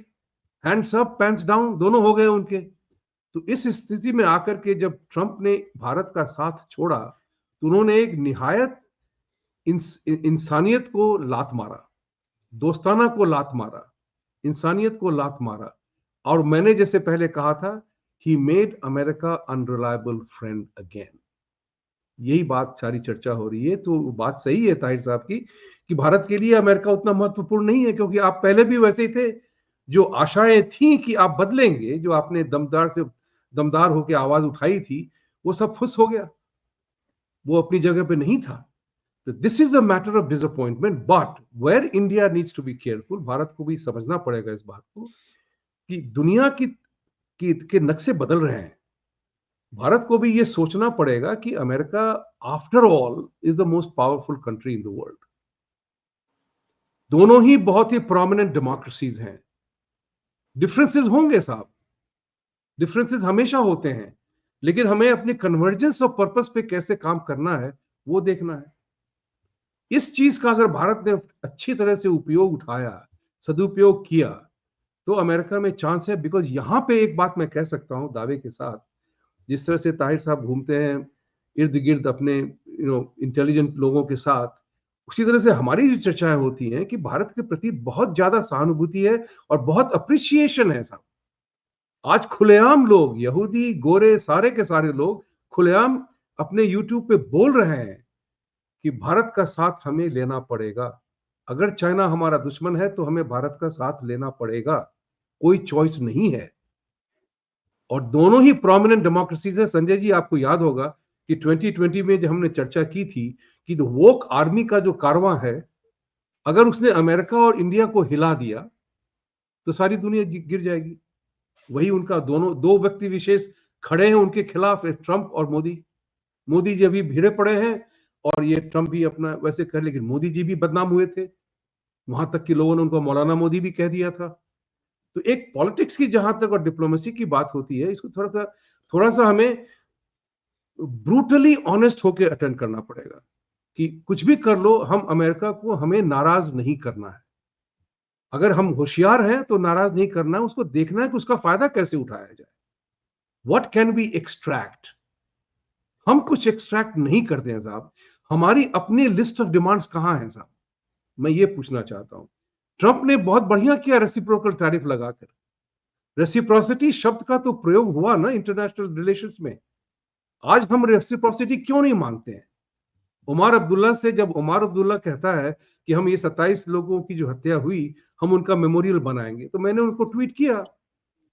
हैंड्स अप पैंट्स डाउन दोनों हो गए उनके। तो इस स्थिति में आकर के जब ट्रंप ने भारत का साथ छोड़ा, तो उन्होंने एक निहायत इंसानियत को लात मारा, दोस्ताना को लात मारा, इंसानियत को लात मारा। और मैंने जैसे पहले कहा था, he made America unreliable friend again. यही बात सारी चर्चा हो रही है। तो बात सही है ताहिर साहब की कि भारत के लिए अमेरिका उतना महत्वपूर्ण नहीं है, क्योंकि आप पहले भी वैसे ही थे। जो आशाएं थी कि आप बदलेंगे, जो आपने दमदार होकर आवाज उठाई थी, वो सब फुस हो गया, वो अपनी जगह पे नहीं था। तो this is a matter of disappointment, but where India needs to be careful. Bharat को भी समझना पड़ेगा इस बात को कि दुनिया के नक्शे बदल रहे हैं। भारत को भी ये सोचना पड़ेगा कि America after all is the most powerful country in the world. दोनों ही बहुत ही प्रोमिनेंट डेमोक्रेसीज हैं। डिफरेंसेस होंगे साहब, डिफरेंसेस हमेशा होते हैं, लेकिन हमें अपने कन्वर्जेंस ऑफ पर्पस पे कैसे काम करना है वो देखना है। इस चीज का अगर भारत ने अच्छी तरह से उपयोग उठाया, सदुपयोग किया, तो अमेरिका में चांस है। बिकॉज यहां पे एक बात मैं कह सकता हूं दावे के साथ, जिस तरह से ताहिर साहब घूमते हैं इर्द गिर्द अपने इंटेलिजेंट लोगों के साथ, उसी तरह से हमारी जो चर्चाएं होती हैं कि भारत के प्रति बहुत ज्यादा सहानुभूति है और बहुत अप्रिसिएशन है साहब। आज खुलेआम लोग, यहूदी गोरे सारे के सारे लोग खुलेआम अपने यूट्यूब पे बोल रहे हैं कि भारत का साथ हमें लेना पड़ेगा। अगर चाइना हमारा दुश्मन है तो हमें भारत का साथ लेना पड़ेगा, कोई चॉइस नहीं है। और दोनों ही प्रोमिनेंट डेमोक्रेसीज है। संजय जी, आपको याद होगा कि 2020 में जब हमने चर्चा की थी कि वोक आर्मी का जो कारवां है, अगर उसने अमेरिका और इंडिया को हिला दिया तो सारी दुनिया गिर जाएगी। वही उनका दो व्यक्ति विशेष खड़े हैं उनके खिलाफ, ट्रंप और मोदी। मोदी जी अभी भिड़े पड़े हैं और ये ट्रंप भी अपना वैसे कर, लेकिन मोदी जी भी बदनाम हुए थे, वहां तक कि लोगों ने उनको मौलाना मोदी भी कह दिया था। तो एक पॉलिटिक्स की जहां तक और डिप्लोमेसी की बात होती है, इसको थोड़ा सा हमें ब्रूटली ऑनेस्ट होकर अटेंड करना पड़ेगा कि कुछ भी कर लो, हम अमेरिका को हमें नाराज नहीं करना है। अगर हम होशियार हैं तो नाराज नहीं करना, उसको देखना है कि उसका फायदा कैसे उठाया जाए, व्हाट कैन बी एक्सट्रैक्ट। हम कुछ एक्सट्रैक्ट नहीं करते हैं साहब, हमारी अपनी लिस्ट ऑफ डिमांड्स कहां है साहब, मैं ये पूछना चाहता हूं। ट्रंप ने बहुत बढ़िया किया रेसिप्रोकल टैरिफ लगाकर, रेसिप्रोसिटी शब्द का तो प्रयोग हुआ ना इंटरनेशनल रिलेशंस में। आज हम रेसिप्रोसिटी क्यों नहीं मांगते हैं? उमर अब्दुल्ला से, जब उमर अब्दुल्ला कहता है कि हम ये 27 लोगों की जो हत्या हुई हम उनका मेमोरियल बनाएंगे, तो मैंने उनको ट्वीट किया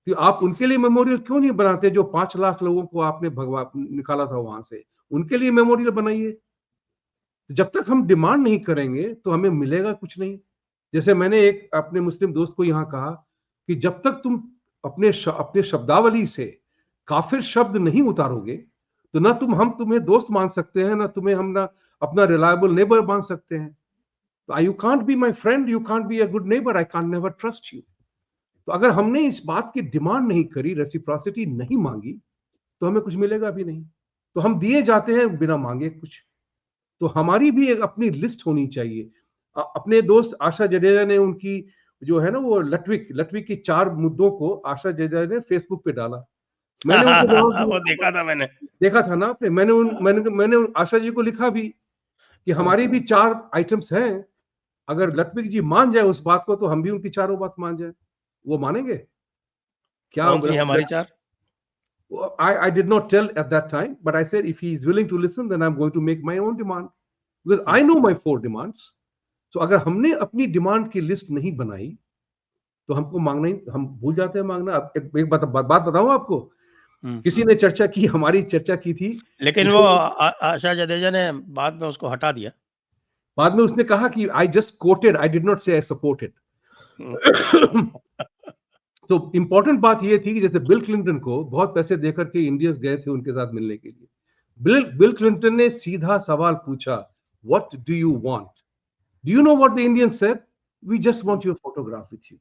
कि आप उनके लिए मेमोरियल क्यों नहीं बनाते जो 5 लाख लोगों को आपने भगवा निकाला था वहां से, उनके लिए मेमोरियल बनाइए। तो जब तक हम डिमांड नहीं करेंगे तो हमें मिलेगा कुछ नहीं। जैसे मैंने एक अपने मुस्लिम दोस्त को यहाँ कहा कि जब तक तुम अपने शब्दावली से काफिर शब्द नहीं उतारोगे तो ना हम तुम्हें दोस्त मान सकते हैं, ना अपना रिलायबल नेबर मान सकते हैं। तो you can't be my friend, you can't be a good neighbour, I can't never trust you. तो अगर हमने इस बात की डिमांड नहीं करी, रेसिप्रोसिटी नहीं मांगी, तो हमें कुछ मिलेगा भी नहीं। तो हम दिए जाते हैं बिना मांगे कुछ। तो हमारी भी एक अपनी लिस्ट होनी चाहिए। अपने दोस्त आशा जडेजा ने उनकी जो है ना वो लटविक की 4 मुद्दों को आशा जडेजा ने फेसबुक पे डाला। मैंने उनको जवाब दिया, वो देखा था मैंने। देखा था ना आपने? मैंने आशा जी को लिखा भी कि हमारी भी 4 आइटम्स हैं, अगर लटविक जी मान जाए उस बात को तो हम भी उनकी चारों बात मान जाए। वो मानेंगे क्या? कौन सी है हमारी 4? I did not tell at that time, but I said if he is willing to listen, then I'm going to make my own demand because I know my 4 demands. So अगर हमने अपनी डिमांड की list नहीं बनाई तो हमको मांगना ही, हम भूल जाते हैं मांगना। अब एक बात बताऊं आपको, किसी ने हमारी चर्चा की थी, लेकिन वो आशा जडेजा ने बाद में उसको हटा दिया। बाद में उसने कहा कि I just coated, I did not से आई सपोर्टेड। तो इंपॉर्टेंट बात ये थी कि जैसे बिल क्लिंटन को बहुत पैसे देकर के इंडियंस गए थे उनके साथ मिलने के लिए, बिल क्लिंटन ने सीधा सवाल पूछा, what do you want? Do you know what the Indians said? We just want your photograph with you.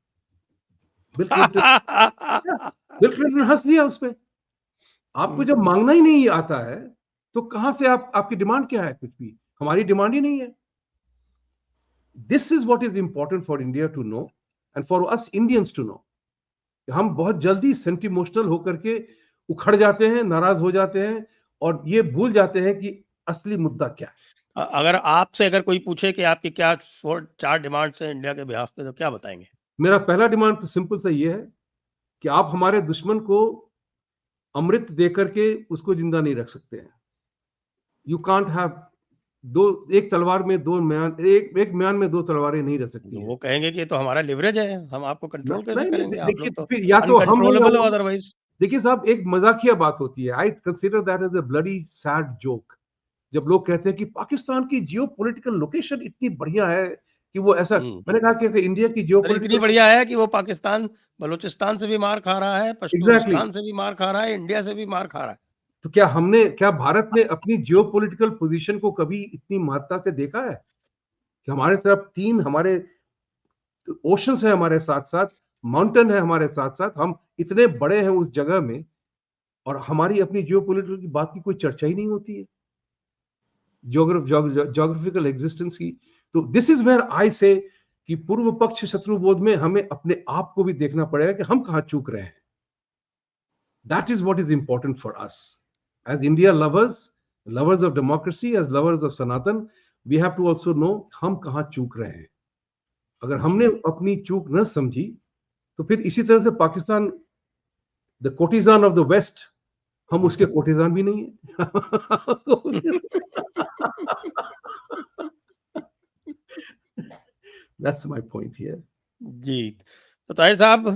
Bill Clinton हंस दिया उसमें। आपको जब मांगना ही नहीं आता है तो कहां से आपकी डिमांड क्या है? कुछ भी, हमारी डिमांड ही नहीं है। This is what is important for India to know and for us Indians to know. हम बहुत जल्दी सेंटिमोशनल होकर के उखड़ जाते हैं, नाराज हो जाते हैं और ये भूल जाते हैं कि असली मुद्दा क्या है। अगर आपसे अगर कोई पूछे कि आपकी क्या 4 डिमांड्स हैं इंडिया के बिहाफ पे, तो क्या बताएंगे? मेरा पहला डिमांड तो सिंपल सा ये है कि आप हमारे दुश्मन को अमृत देकर के उसको जिंदा नहीं रख सकते हैं। यू कांट हैव एक तलवार में 2 म्यान, एक म्यान में 2 तलवारें नहीं रह सकती। वो कहेंगे कि ये तो हमारा लिवरेज है, हम आपको कंट्रोल कैसे करेंगे? आप लोग तो फिर या तो हम अनकंट्रोलेबल हो अदरवाइज। देखिए साहब, एक मजाकिया बात होती है, I consider that as a bloody sad joke, जब लोग कहते हैं कि पाकिस्तान की जियोपॉलिटिकल लोकेशन इतनी बढ़िया है कि वो ऐसा। मैंने कहा कि इंडिया की जियोपॉलिटिकल इतनी बढ़िया है कि वो पाकिस्तान बलूचिस्तान से भी मार खा रहा है, पश्तूनिस्तान से भी मार खा रहा है, इंडिया से भी मार खा रहा है। तो क्या भारत ने अपनी जियोपॉलिटिकल पोजीशन को कभी इतनी महत्ता से देखा है कि हमारे तरफ 3 हमारे ओशंस है, हमारे साथ साथ माउंटेन है, हमारे साथ साथ हम इतने बड़े हैं उस जगह में, और हमारी अपनी जियोपॉलिटिकल की बात की कोई चर्चा ही नहीं होती है, ज्योग्राफिकल एग्जिस्टेंस की। तो दिस इज वेयर आई से कि पूर्व पक्ष शत्रु बोध में हमें अपने आप को भी देखना पड़ेगा कि हम कहां चूक रहे हैं। That is what is important for us as India lovers of democracy, as lovers of Sanatan. We have to also know हम कहां चूक रहे हैं। अगर हमने अपनी चूक न समझी तो फिर इसी तरह से Pakistan the courtesan of the west, हम उसके कोटिजान भी नहीं है। That's my point here. जी, तो ताहिर साहब,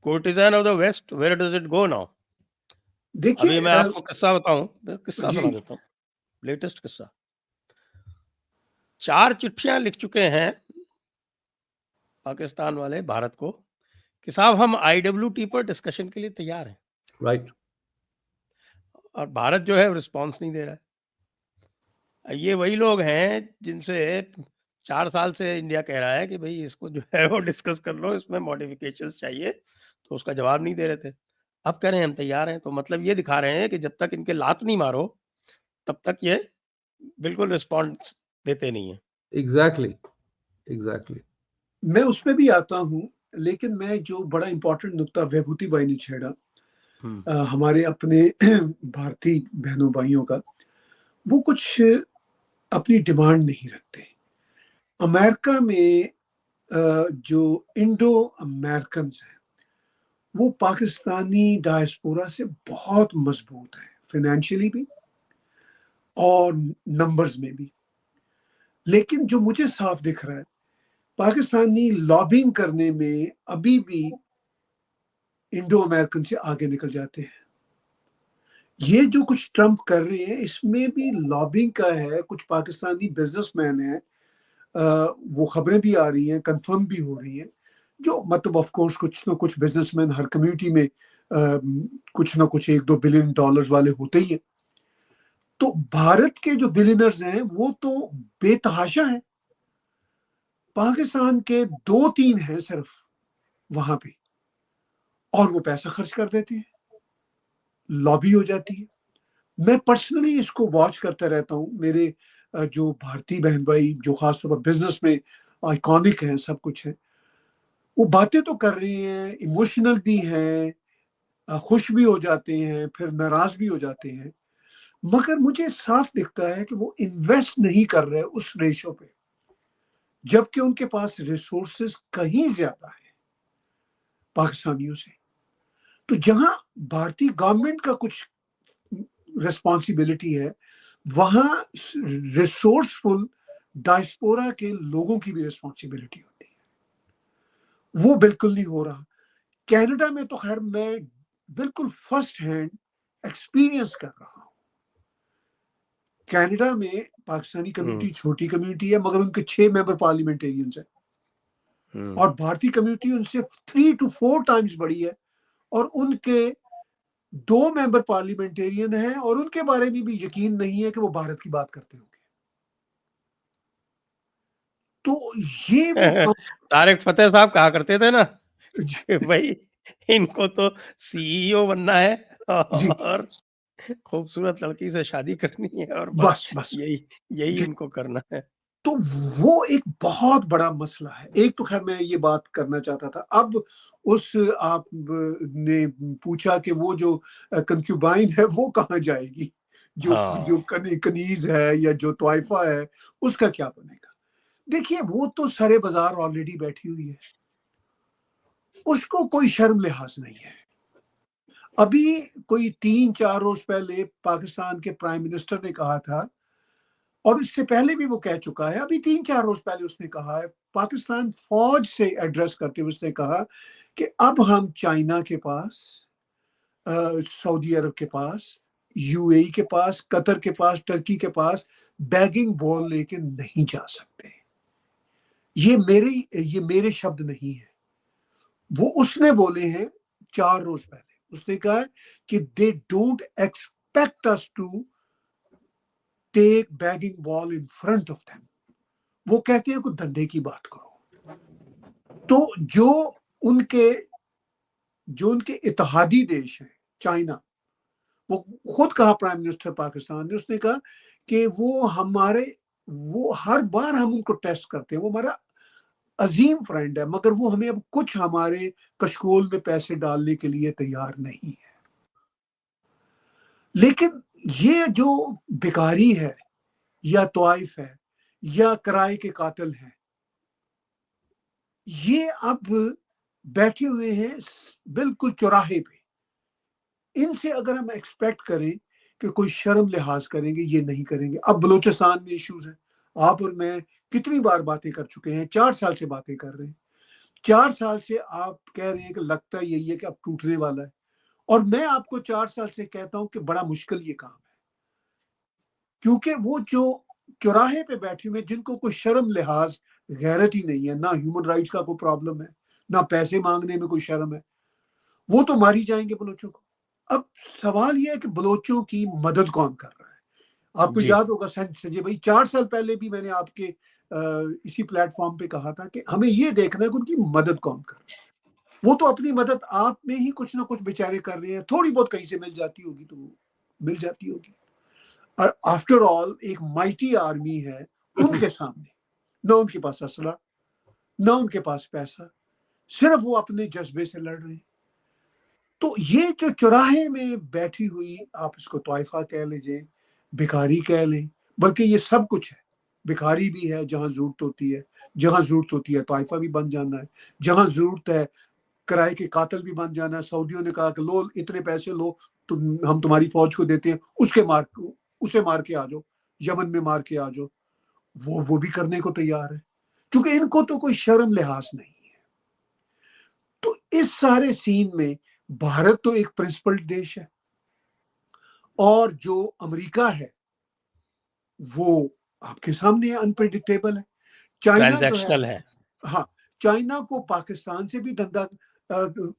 courtesan of the west, where does it go now? देखिए, अभी मैं आपको किस्सा बताऊं, किस्सा सुना देता हूँ, लेटेस्ट किस्सा। 4 चिट्ठियां लिख चुके हैं पाकिस्तान वाले भारत को कि साहब हम IWT पर डिस्कशन के लिए तैयार हैं। राइट। और भारत जो है रिस्पांस नहीं दे रहा है। ये वही लोग हैं जिनसे 4 साल से इंडिया कह रहा है कि भाई इसको जो है वो डिस्कस कर लो, इसमें मॉडिफिकेशंस चाहिए, तो उसका जवाब नहीं दे रहे थे। अब कह रहे हैं हम तैयार हैं, तो मतलब ये दिखा रहे हैं कि जब तक इनके लात नहीं मारो तब तक ये बिल्कुल रिस्पॉन्स देते नहीं है। एग्जैक्टली। मैं उसमें भी आता हूँ, लेकिन मैं जो बड़ा इंपॉर्टेंट नुक्ता विभूति बाई ने छेड़ा हमारे अपने भारतीय बहनों भाइयों का, वो कुछ अपनी डिमांड नहीं रखते। अमेरिका में जो इंडो अमेरिकन हैं वो पाकिस्तानी डायस्पोरा से बहुत मजबूत है, फाइनेंशियली भी और नंबर्स में भी। लेकिन जो मुझे साफ दिख रहा है, पाकिस्तानी लॉबिंग करने में अभी भी इंडो अमेरिकन से आगे निकल जाते हैं। ये जो कुछ ट्रम्प कर रहे हैं इसमें भी लॉबिंग का है। कुछ पाकिस्तानी बिजनेसमैन हैं, वो खबरें भी आ रही हैं, कंफर्म भी हो रही हैं, जो मतलब ऑफ कोर्स कुछ ना कुछ बिजनेसमैन हर कम्युनिटी में कुछ ना कुछ $1-2 बिलियन वाले होते ही हैं। तो भारत के जो बिलियनर्स हैं वो तो बेतहाशा हैं। पाकिस्तान के 2-3 हैं सिर्फ वहां पे, और वो पैसा खर्च कर देते हैं, लॉबी हो जाती है। मैं पर्सनली इसको वॉच करता रहता हूँ। मेरे जो भारतीय बहन भाई जो खासतौर पर बिजनेस में आइकॉनिक हैं, सब कुछ है, वो बातें तो कर रही हैं, इमोशनल भी हैं, खुश भी हो जाते हैं, फिर नाराज भी हो जाते हैं, मगर मुझे साफ दिखता है कि वो इन्वेस्ट नहीं कर रहे उस रेशो पे, जबकि उनके पास रिसोर्सेज कहीं ज्यादा है पाकिस्तानियों से। तो जहां भारतीय गवर्नमेंट का कुछ रिस्पॉन्सिबिलिटी है, वहां रिसोर्सफुल डायस्पोरा के लोगों की भी रिस्पॉन्सिबिलिटी होती है। वो बिल्कुल नहीं हो रहा। कनाडा में तो खैर मैं बिल्कुल फर्स्ट हैंड एक्सपीरियंस कर रहा हूं। कनाडा में पाकिस्तानी कम्युनिटी छोटी कम्युनिटी है, मगर उनके 6 मेंबर पार्लियामेंटेरियंस है, और भारतीय कम्युनिटी उनसे 3 to 4 टाइम्स बड़ी है, और उनके 2 मेंबर पार्लियामेंटेरियन हैं, और उनके बारे में भी यकीन नहीं है कि वो भारत की बात करते होंगे। तो ये वो तारिक फतेह साहब कहा करते थे ना कि भाई इनको तो सीईओ बनना है जी और खूबसूरत लड़की से शादी करनी है, और बस बस यही यही जी। इनको करना है। तो वो एक बहुत बड़ा मसला है। एक तो खैर मैं ये बात करना चाहता था। अब उस आप ने पूछा कि वो जो कंक्यूबाइन है वो कहाँ जाएगी, जो जो हाँ कनीज है या जो तवाइफा है, उसका क्या बनेगा। देखिए वो तो सारे बाजार ऑलरेडी बैठी हुई है, उसको कोई शर्म लिहाज नहीं है। अभी कोई 3-4 रोज पहले पाकिस्तान के प्राइम मिनिस्टर ने कहा था, और इससे पहले भी वो कह चुका है, अभी 3-4 रोज पहले उसने कहा है, पाकिस्तान फौज से एड्रेस करते हुए उसने कहा कि अब हम चाइना के पास, सऊदी अरब के पास, यूएई के पास, कतर के पास, टर्की के पास बैगिंग बॉल लेके नहीं जा सकते। ये मेरे शब्द नहीं है, वो उसने बोले हैं 4 रोज पहले। उसने कहा कि they don't expect us to take begging bowl in front of them. वो कहते हैं कुछ धंधे की बात करो। तो जो उनके इत्तेहादी देश हैं, चाइना, वो खुद कहा प्राइम मिनिस्टर पाकिस्तान ने, उसने कहा कि वो हर बार हम उनको टेस्ट करते हैं, वो हमारा अजीम फ्रेंड है, मगर वो हमें अब कुछ हमारे कशकोल में पैसे डालने के लिए तैयार नहीं है। लेकिन ये जो भिखारी है या तवाइफ है या किराए के कातिल है, ये अब बैठे हुए हैं बिल्कुल चौराहे पे। इनसे अगर हम एक्सपेक्ट करें कि कोई शर्म लिहाज करेंगे, ये नहीं करेंगे। अब बलूचिस्तान में इश्यूज हैं, आप और मैं कितनी बार बातें कर चुके हैं, 4 साल से बातें कर रहे हैं। 4 साल से आप कह रहे हैं कि लगता यही है कि अब टूटने वाला है, और मैं आपको 4 साल से कहता हूं कि बड़ा मुश्किल ये काम है, क्योंकि वो जो चौराहे पे बैठे हुए, जिनको कोई शर्म लिहाज गैरत ही नहीं है, ना ह्यूमन राइट्स का कोई प्रॉब्लम है, ना पैसे मांगने में कोई शर्म है, वो तो मारी जाएंगे बलोचों को। अब सवाल यह है कि बलोचों की मदद कौन कर रहा है। आपको जी याद होगा संजय भाई, 4 साल पहले भी मैंने आपके इसी प्लेटफॉर्म पे कहा था कि हमें ये देखना है कि उनकी मदद कौन कर रहा है। वो तो अपनी मदद आप में ही कुछ ना कुछ बेचारे कर रहे हैं, थोड़ी बहुत कहीं से मिल जाती होगी तो मिल जाती होगी। और आफ्टर ऑल एक माइटी आर्मी है उनके सामने, ना उनके पास असला, ना उनके पास पैसा, सिर्फ वो अपने जज्बे से लड़ रहे हैं। तो ये जो चौराहे में बैठी हुई, आप इसको तोइफा कह लीजिए, भिखारी कह लें, बल्कि ये सब कुछ है। भिखारी भी है जहां जरूरत होती है, जहां जरूरत होती है तोइफा भी बन जाना है, जहां जरूरत है किराए के कातिल भी बन जाना है। सऊदियों ने कहा कि लो इतने पैसे लो, हम तुम्हारी फौज को देते हैं, उसे मार के आ जाओ, यमन में मार के आ जाओ। वो भी करने को तैयार है, क्योंकि इनको तो कोई शर्म लिहाज नहीं है। तो इस सारे सीन में भारत तो एक प्रिंसिपल्ड देश है, और जो अमेरिका है वो आपके सामने अनप्रेडिक्टेबल है। चाइना जो है, ट्रांजैक्शनल है। हाँ, चाइना को पाकिस्तान से भी धंधा,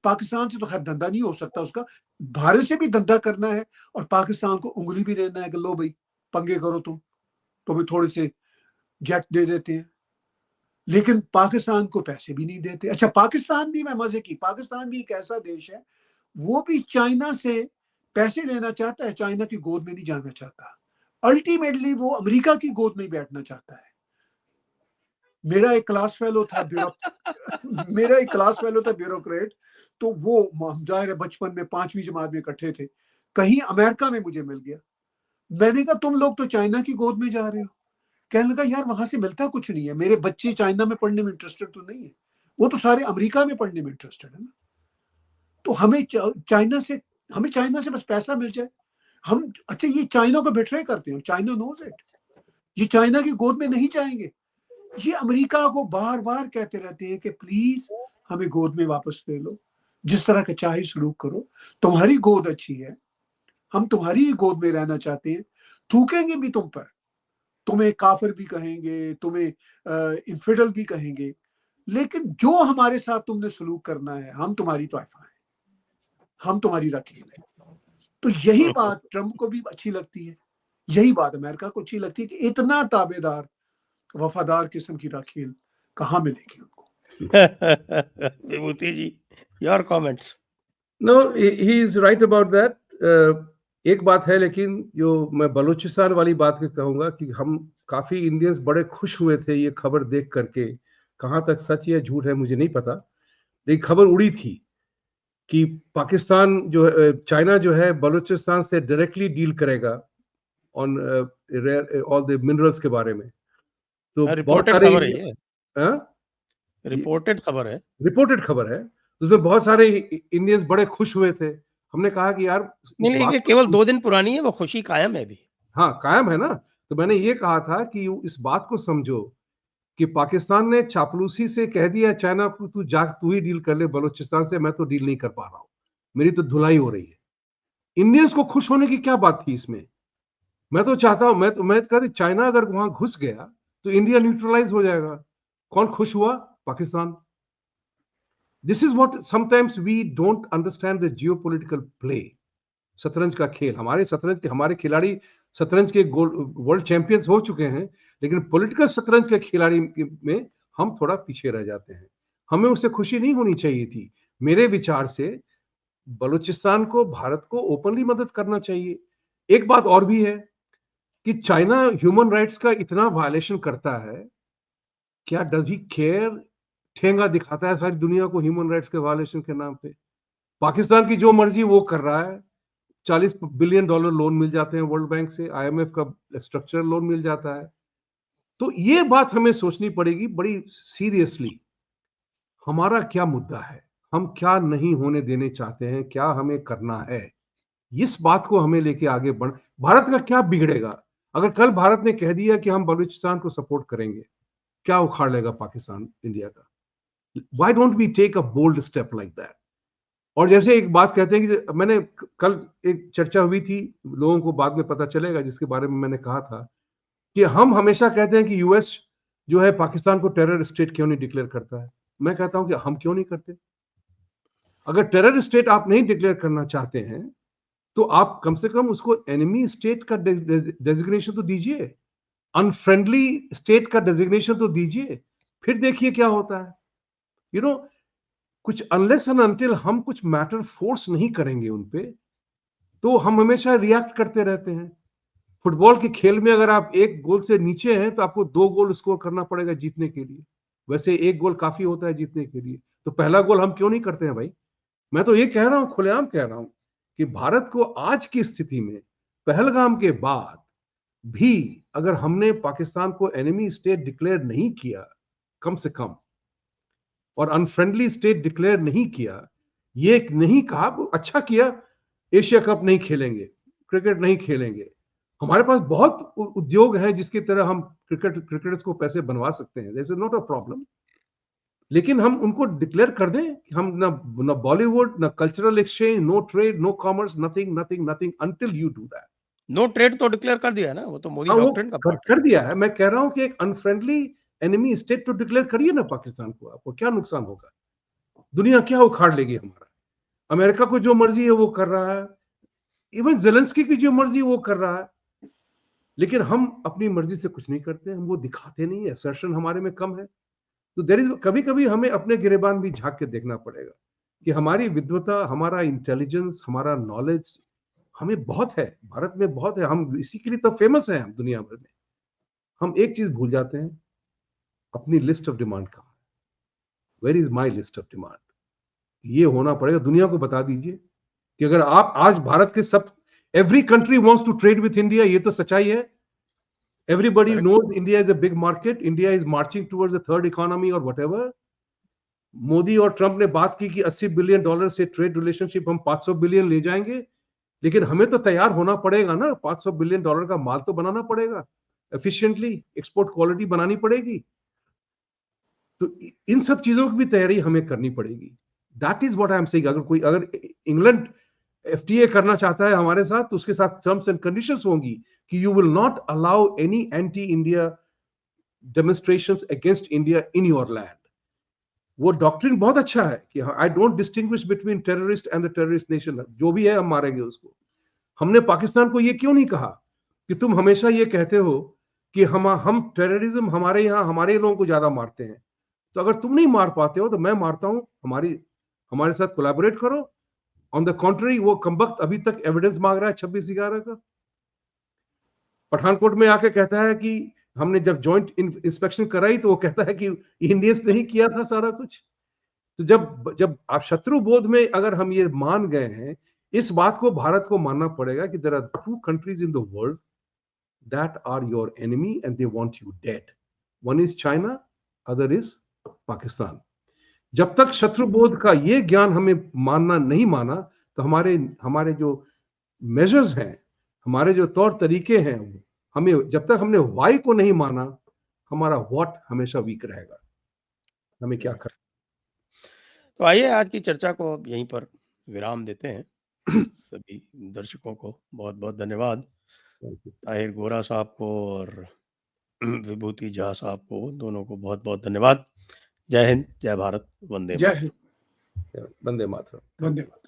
पाकिस्तान से तो खैर धंधा नहीं हो सकता उसका, भारत से भी धंधा करना है, और पाकिस्तान को उंगली भी देना है कि लो भाई पंगे करो, तुम्हें थोड़े से जेट दे देते हैं, लेकिन पाकिस्तान को पैसे भी नहीं देते। अच्छा, पाकिस्तान भी, मैं मजे की, पाकिस्तान भी एक ऐसा देश है, वो भी चाइना से पैसे लेना चाहता है, चाइना की गोद में नहीं जाना चाहता। अल्टीमेटली वो अमेरिका की गोद में बैठना चाहता है। मेरा एक क्लास फेलो था ब्यूरोक्रेट, तो वो, हम जाहिर है बचपन में 5वीं जमात में इकट्ठे थे, कहीं अमेरिका में मुझे मिल गया। मैंने कहा तुम लोग तो चाइना की गोद में जा रहे हो। कहने लगा यार वहां से मिलता कुछ नहीं है, मेरे बच्चे चाइना में पढ़ने में इंटरेस्टेड तो नहीं है, वो तो सारे अमेरिका में पढ़ने में इंटरेस्टेड है ना। तो हमें चाइना से बस पैसा मिल जाए, हम, अच्छा ये चाइना को बिट्रे करते हैं, चाइना नोज इट, ये चाइना की गोद में नहीं जाएंगे। ये अमेरिका को बार बार कहते रहते हैं कि प्लीज हमें गोद में वापस ले लो, जिस तरह का चाहे सलूक करो, तुम्हारी गोद अच्छी है, हम तुम्हारी ही गोद में रहना चाहते हैं। थूकेंगे भी तुम पर, तुम्हें काफिर भी कहेंगे, तुम्हें इनफिडल भी कहेंगे, लेकिन जो हमारे साथ तुमने सलूक करना है, हम तुम्हारी तोइफा है, हम तुम्हारी रकीब है। तो यही बात ट्रंप को भी अच्छी लगती है, यही बात अमेरिका को अच्छी लगती है कि इतना ताबेदार वफादार किस्म की राखील कहाँ मिलेगी उनको। Vibhuti ji, your comments. No, he is right about that. एक बात है, लेकिन जो मैं बलूचिस्तान वाली बात कहूंगा कि हम काफी इंडियंस बड़े खुश हुए थे ये खबर देख करके। कहां तक सच या झूठ है मुझे नहीं पता, लेकिन खबर उड़ी थी कि पाकिस्तान जो चाइना जो है बलूचिस्तान से डायरेक्टली डील करेगा ऑन ऑल द मिनरल्स के बारे में। तो बहुत रिपोर्टेड सारे खबर है ये, रिपोर्टेड खबर है, रिपोर्टेड खबर है। तो उसमें बहुत सारे इंडियंस बड़े खुश हुए थे। हमने कहा कि यार इस नहीं बात ये को केवल 2 दिन पुरानी है, वो खुशी कायम है अभी। हाँ, कायम है ना। तो मैंने ये कहा था कि इस बात को समझो कि पाकिस्तान ने चापलूसी से कह दिया चाइना को, तू ही डील कर ले बलूचिस्तान से, मैं तो डील नहीं कर पा रहा हूं, मेरी तो धुलाई हो रही है। इंडियंस को खुश होने की क्या बात थी इसमें? मैं तो चाहता हूं, मैं कहती चाइना अगर वहां घुस गया तो इंडिया न्यूट्रलाइज हो जाएगा। कौन खुश हुआ? Pakistan. This is what sometimes we don't understand the geopolitical play. शतरंज का खेल, हमारे खिलाड़ी शतरंज के वर्ल्ड चैंपियंस हो चुके हैं, लेकिन पॉलिटिकल शतरंज के खिलाड़ी में हम थोड़ा पीछे रह जाते हैं। हमें उससे खुशी नहीं होनी चाहिए थी। मेरे विचार से बलूचिस्तान को भारत को ओपनली मदद करना चाहिए। एक बात और भी है कि चाइना ह्यूमन राइट्स का इतना वायलेशन करता है, क्या डज ही केयर? ठेंगा दिखाता है सारी दुनिया को ह्यूमन राइट्स के वायलेशन के नाम पे। पाकिस्तान की जो मर्जी वो कर रहा है। $40 बिलियन लोन मिल जाते हैं वर्ल्ड बैंक से, IMF का स्ट्रक्चर लोन मिल जाता है। तो ये बात हमें सोचनी पड़ेगी बड़ी सीरियसली, हमारा क्या मुद्दा है, हम क्या नहीं होने देने चाहते हैं, क्या हमें करना है। इस बात को हमें लेके आगे बढ़। भारत का क्या बिगड़ेगा अगर कल भारत ने कह दिया कि हम बलूचिस्तान को सपोर्ट करेंगे? क्या उखाड़ लेगा पाकिस्तान इंडिया का? Why don't we take a bold step like that? और जैसे एक बात कहते हैं कि मैंने कल एक चर्चा हुई थी, लोगों को बाद में पता चलेगा, जिसके बारे में मैंने कहा था कि हम हमेशा कहते हैं कि यूएस जो है पाकिस्तान को टेरर स्टेट क्यों नहीं डिक्लेयर करता है। मैं कहता हूं कि हम क्यों नहीं करते? अगर टेरर स्टेट आप नहीं डिक्लेयर करना चाहते हैं तो आप कम से कम उसको एनिमी स्टेट का डेजिग्नेशन तो दीजिए, अनफ्रेंडली स्टेट का डेजिग्नेशन तो दीजिए, फिर देखिए क्या होता है। यू नो, कुछ अनलेस एंड अनटिल हम कुछ मैटर फोर्स नहीं करेंगे उन पे, तो हम हमेशा रिएक्ट करते रहते हैं। फुटबॉल के खेल में अगर आप 1 गोल से नीचे हैं तो आपको 2 गोल स्कोर करना पड़ेगा जीतने के लिए। वैसे एक गोल काफी होता है जीतने के लिए, तो पहला गोल हम क्यों नहीं करते हैं भाई? मैं तो ये कह रहा हूं, खुलेआम कह रहा हूं कि भारत को आज की स्थिति में पहलगाम के बाद भी अगर हमने पाकिस्तान को एनिमी स्टेट डिक्लेयर नहीं किया कम से कम, और अनफ्रेंडली स्टेट डिक्लेयर नहीं किया, ये नहीं कहा अच्छा किया एशिया कप नहीं खेलेंगे, क्रिकेट नहीं खेलेंगे, हमारे पास बहुत उद्योग है जिसकी तरह हम क्रिकेटर्स को पैसे बनवा सकते हैं, this is not a problem. लेकिन हम उनको डिक्लेयर कर दें कि हम ना बॉलीवुड, ना cultural exchange, no trade, no commerce, nothing nothing nothing until you do that. No trade तो डिक्लेयर कर दिया है ना, वो तो मोदी हाँ, वो डॉक्ट्रिन का पार्ट कर है। दिया है। मैं कह रहा हूं कि एक अनफ्रेंडली एनिमी स्टेट तो डिक्लेयर करिए ना पाकिस्तान को, आपको क्या नुकसान होगा? दुनिया क्या उखाड़ लेगी हमारा? अमेरिका को जो मर्जी है वो कर रहा है, इवन जेलेंस्की की जो मर्जी वो कर रहा है, लेकिन हम अपनी मर्जी से कुछ नहीं करते, हम वो दिखाते नहीं, असर्शन हमारे में कम है। तो देयर इज, कभी कभी हमें अपने गिरेबान भी झांक के देखना पड़ेगा कि हमारी विद्वता, हमारा इंटेलिजेंस, हमारा नॉलेज हमें बहुत है, भारत में बहुत है, हम इसी के लिए तो फेमस है हम दुनिया भर में। हम एक चीज भूल जाते हैं, अपनी लिस्ट ऑफ डिमांड कहाँ है? Where is my list of demand? ये होना पड़ेगा, दुनिया को बता दीजिए कि अगर आप आज भारत के सब, every country wants to trade with India, ये तो सच्चाई है। Everybody Correct. knows India is a big market. India is marching towards the third economy or whatever. Modi और ट्रंप ने बात की कि $80 बिलियन से ट्रेड रिलेशनशिप हम 500 बिलियन ले जाएंगे, लेकिन हमें तो तैयार होना पड़ेगा ना, $500 बिलियन का माल तो बनाना पड़ेगा, एफिशिएंटली एक्सपोर्ट क्वालिटी बनानी पड़ेगी। तो इन सब चीजों की भी तैयारी हमें करनी पड़ेगी। That is what I am saying. अगर इंग्लैंड एफटीए करना चाहता है हमारे साथ, तो उसके साथ टर्म्स एंड कंडीशंस होंगी कि you will not allow any anti India demonstrations against India in your land. वो डॉक्ट्रिन बहुत अच्छा है कि I don't distinguish between terrorist and the terrorist nation, जो भी है हम मारेंगे उसको। हमने पाकिस्तान को ये क्यों नहीं कहा कि तुम हमेशा ये कहते हो कि हम टेररिज्म हमारे यहाँ हमारे लोगों को ज्यादा मारते हैं, तो अगर तुम नहीं मार पाते हो तो मैं मारता हूं, हमारे साथ कोलैबोरेट करो। ऑन द कॉन्ट्ररी, वो कमबख्त अभी तक एविडेंस मांग रहा है 26/11 का। पठानकोट में आके कहता है कि हमने जब जॉइंट इंस्पेक्शन कराई तो वो कहता है कि इंडियंस ने ही किया था सारा कुछ। तो जब आप शत्रु बोध में अगर हम ये मान गए हैं, इस बात को भारत को मानना पड़ेगा कि there are 2 countries in the world that are your enemy and they want you dead. One is China, other is Pakistan. जब तक शत्रुबोध का ये ज्ञान हमें नहीं माना, तो हमारे जो मेजर्स हैं, हमारे जो तौर तरीके हैं, हमें जब तक हमने वाई को नहीं माना, हमारा व्हाट हमेशा वीक रहेगा। हमें क्या करना? तो आइए आज की चर्चा को अब यहीं पर विराम देते हैं। सभी दर्शकों को बहुत बहुत धन्यवाद। ताहिर गोरा साहब को और विभूति झा साहब को, दोनों को बहुत बहुत धन्यवाद। जय हिंद, जय भारत, वंदे जय मातरम। हिंद, वंदे मातरम। धन्यवाद।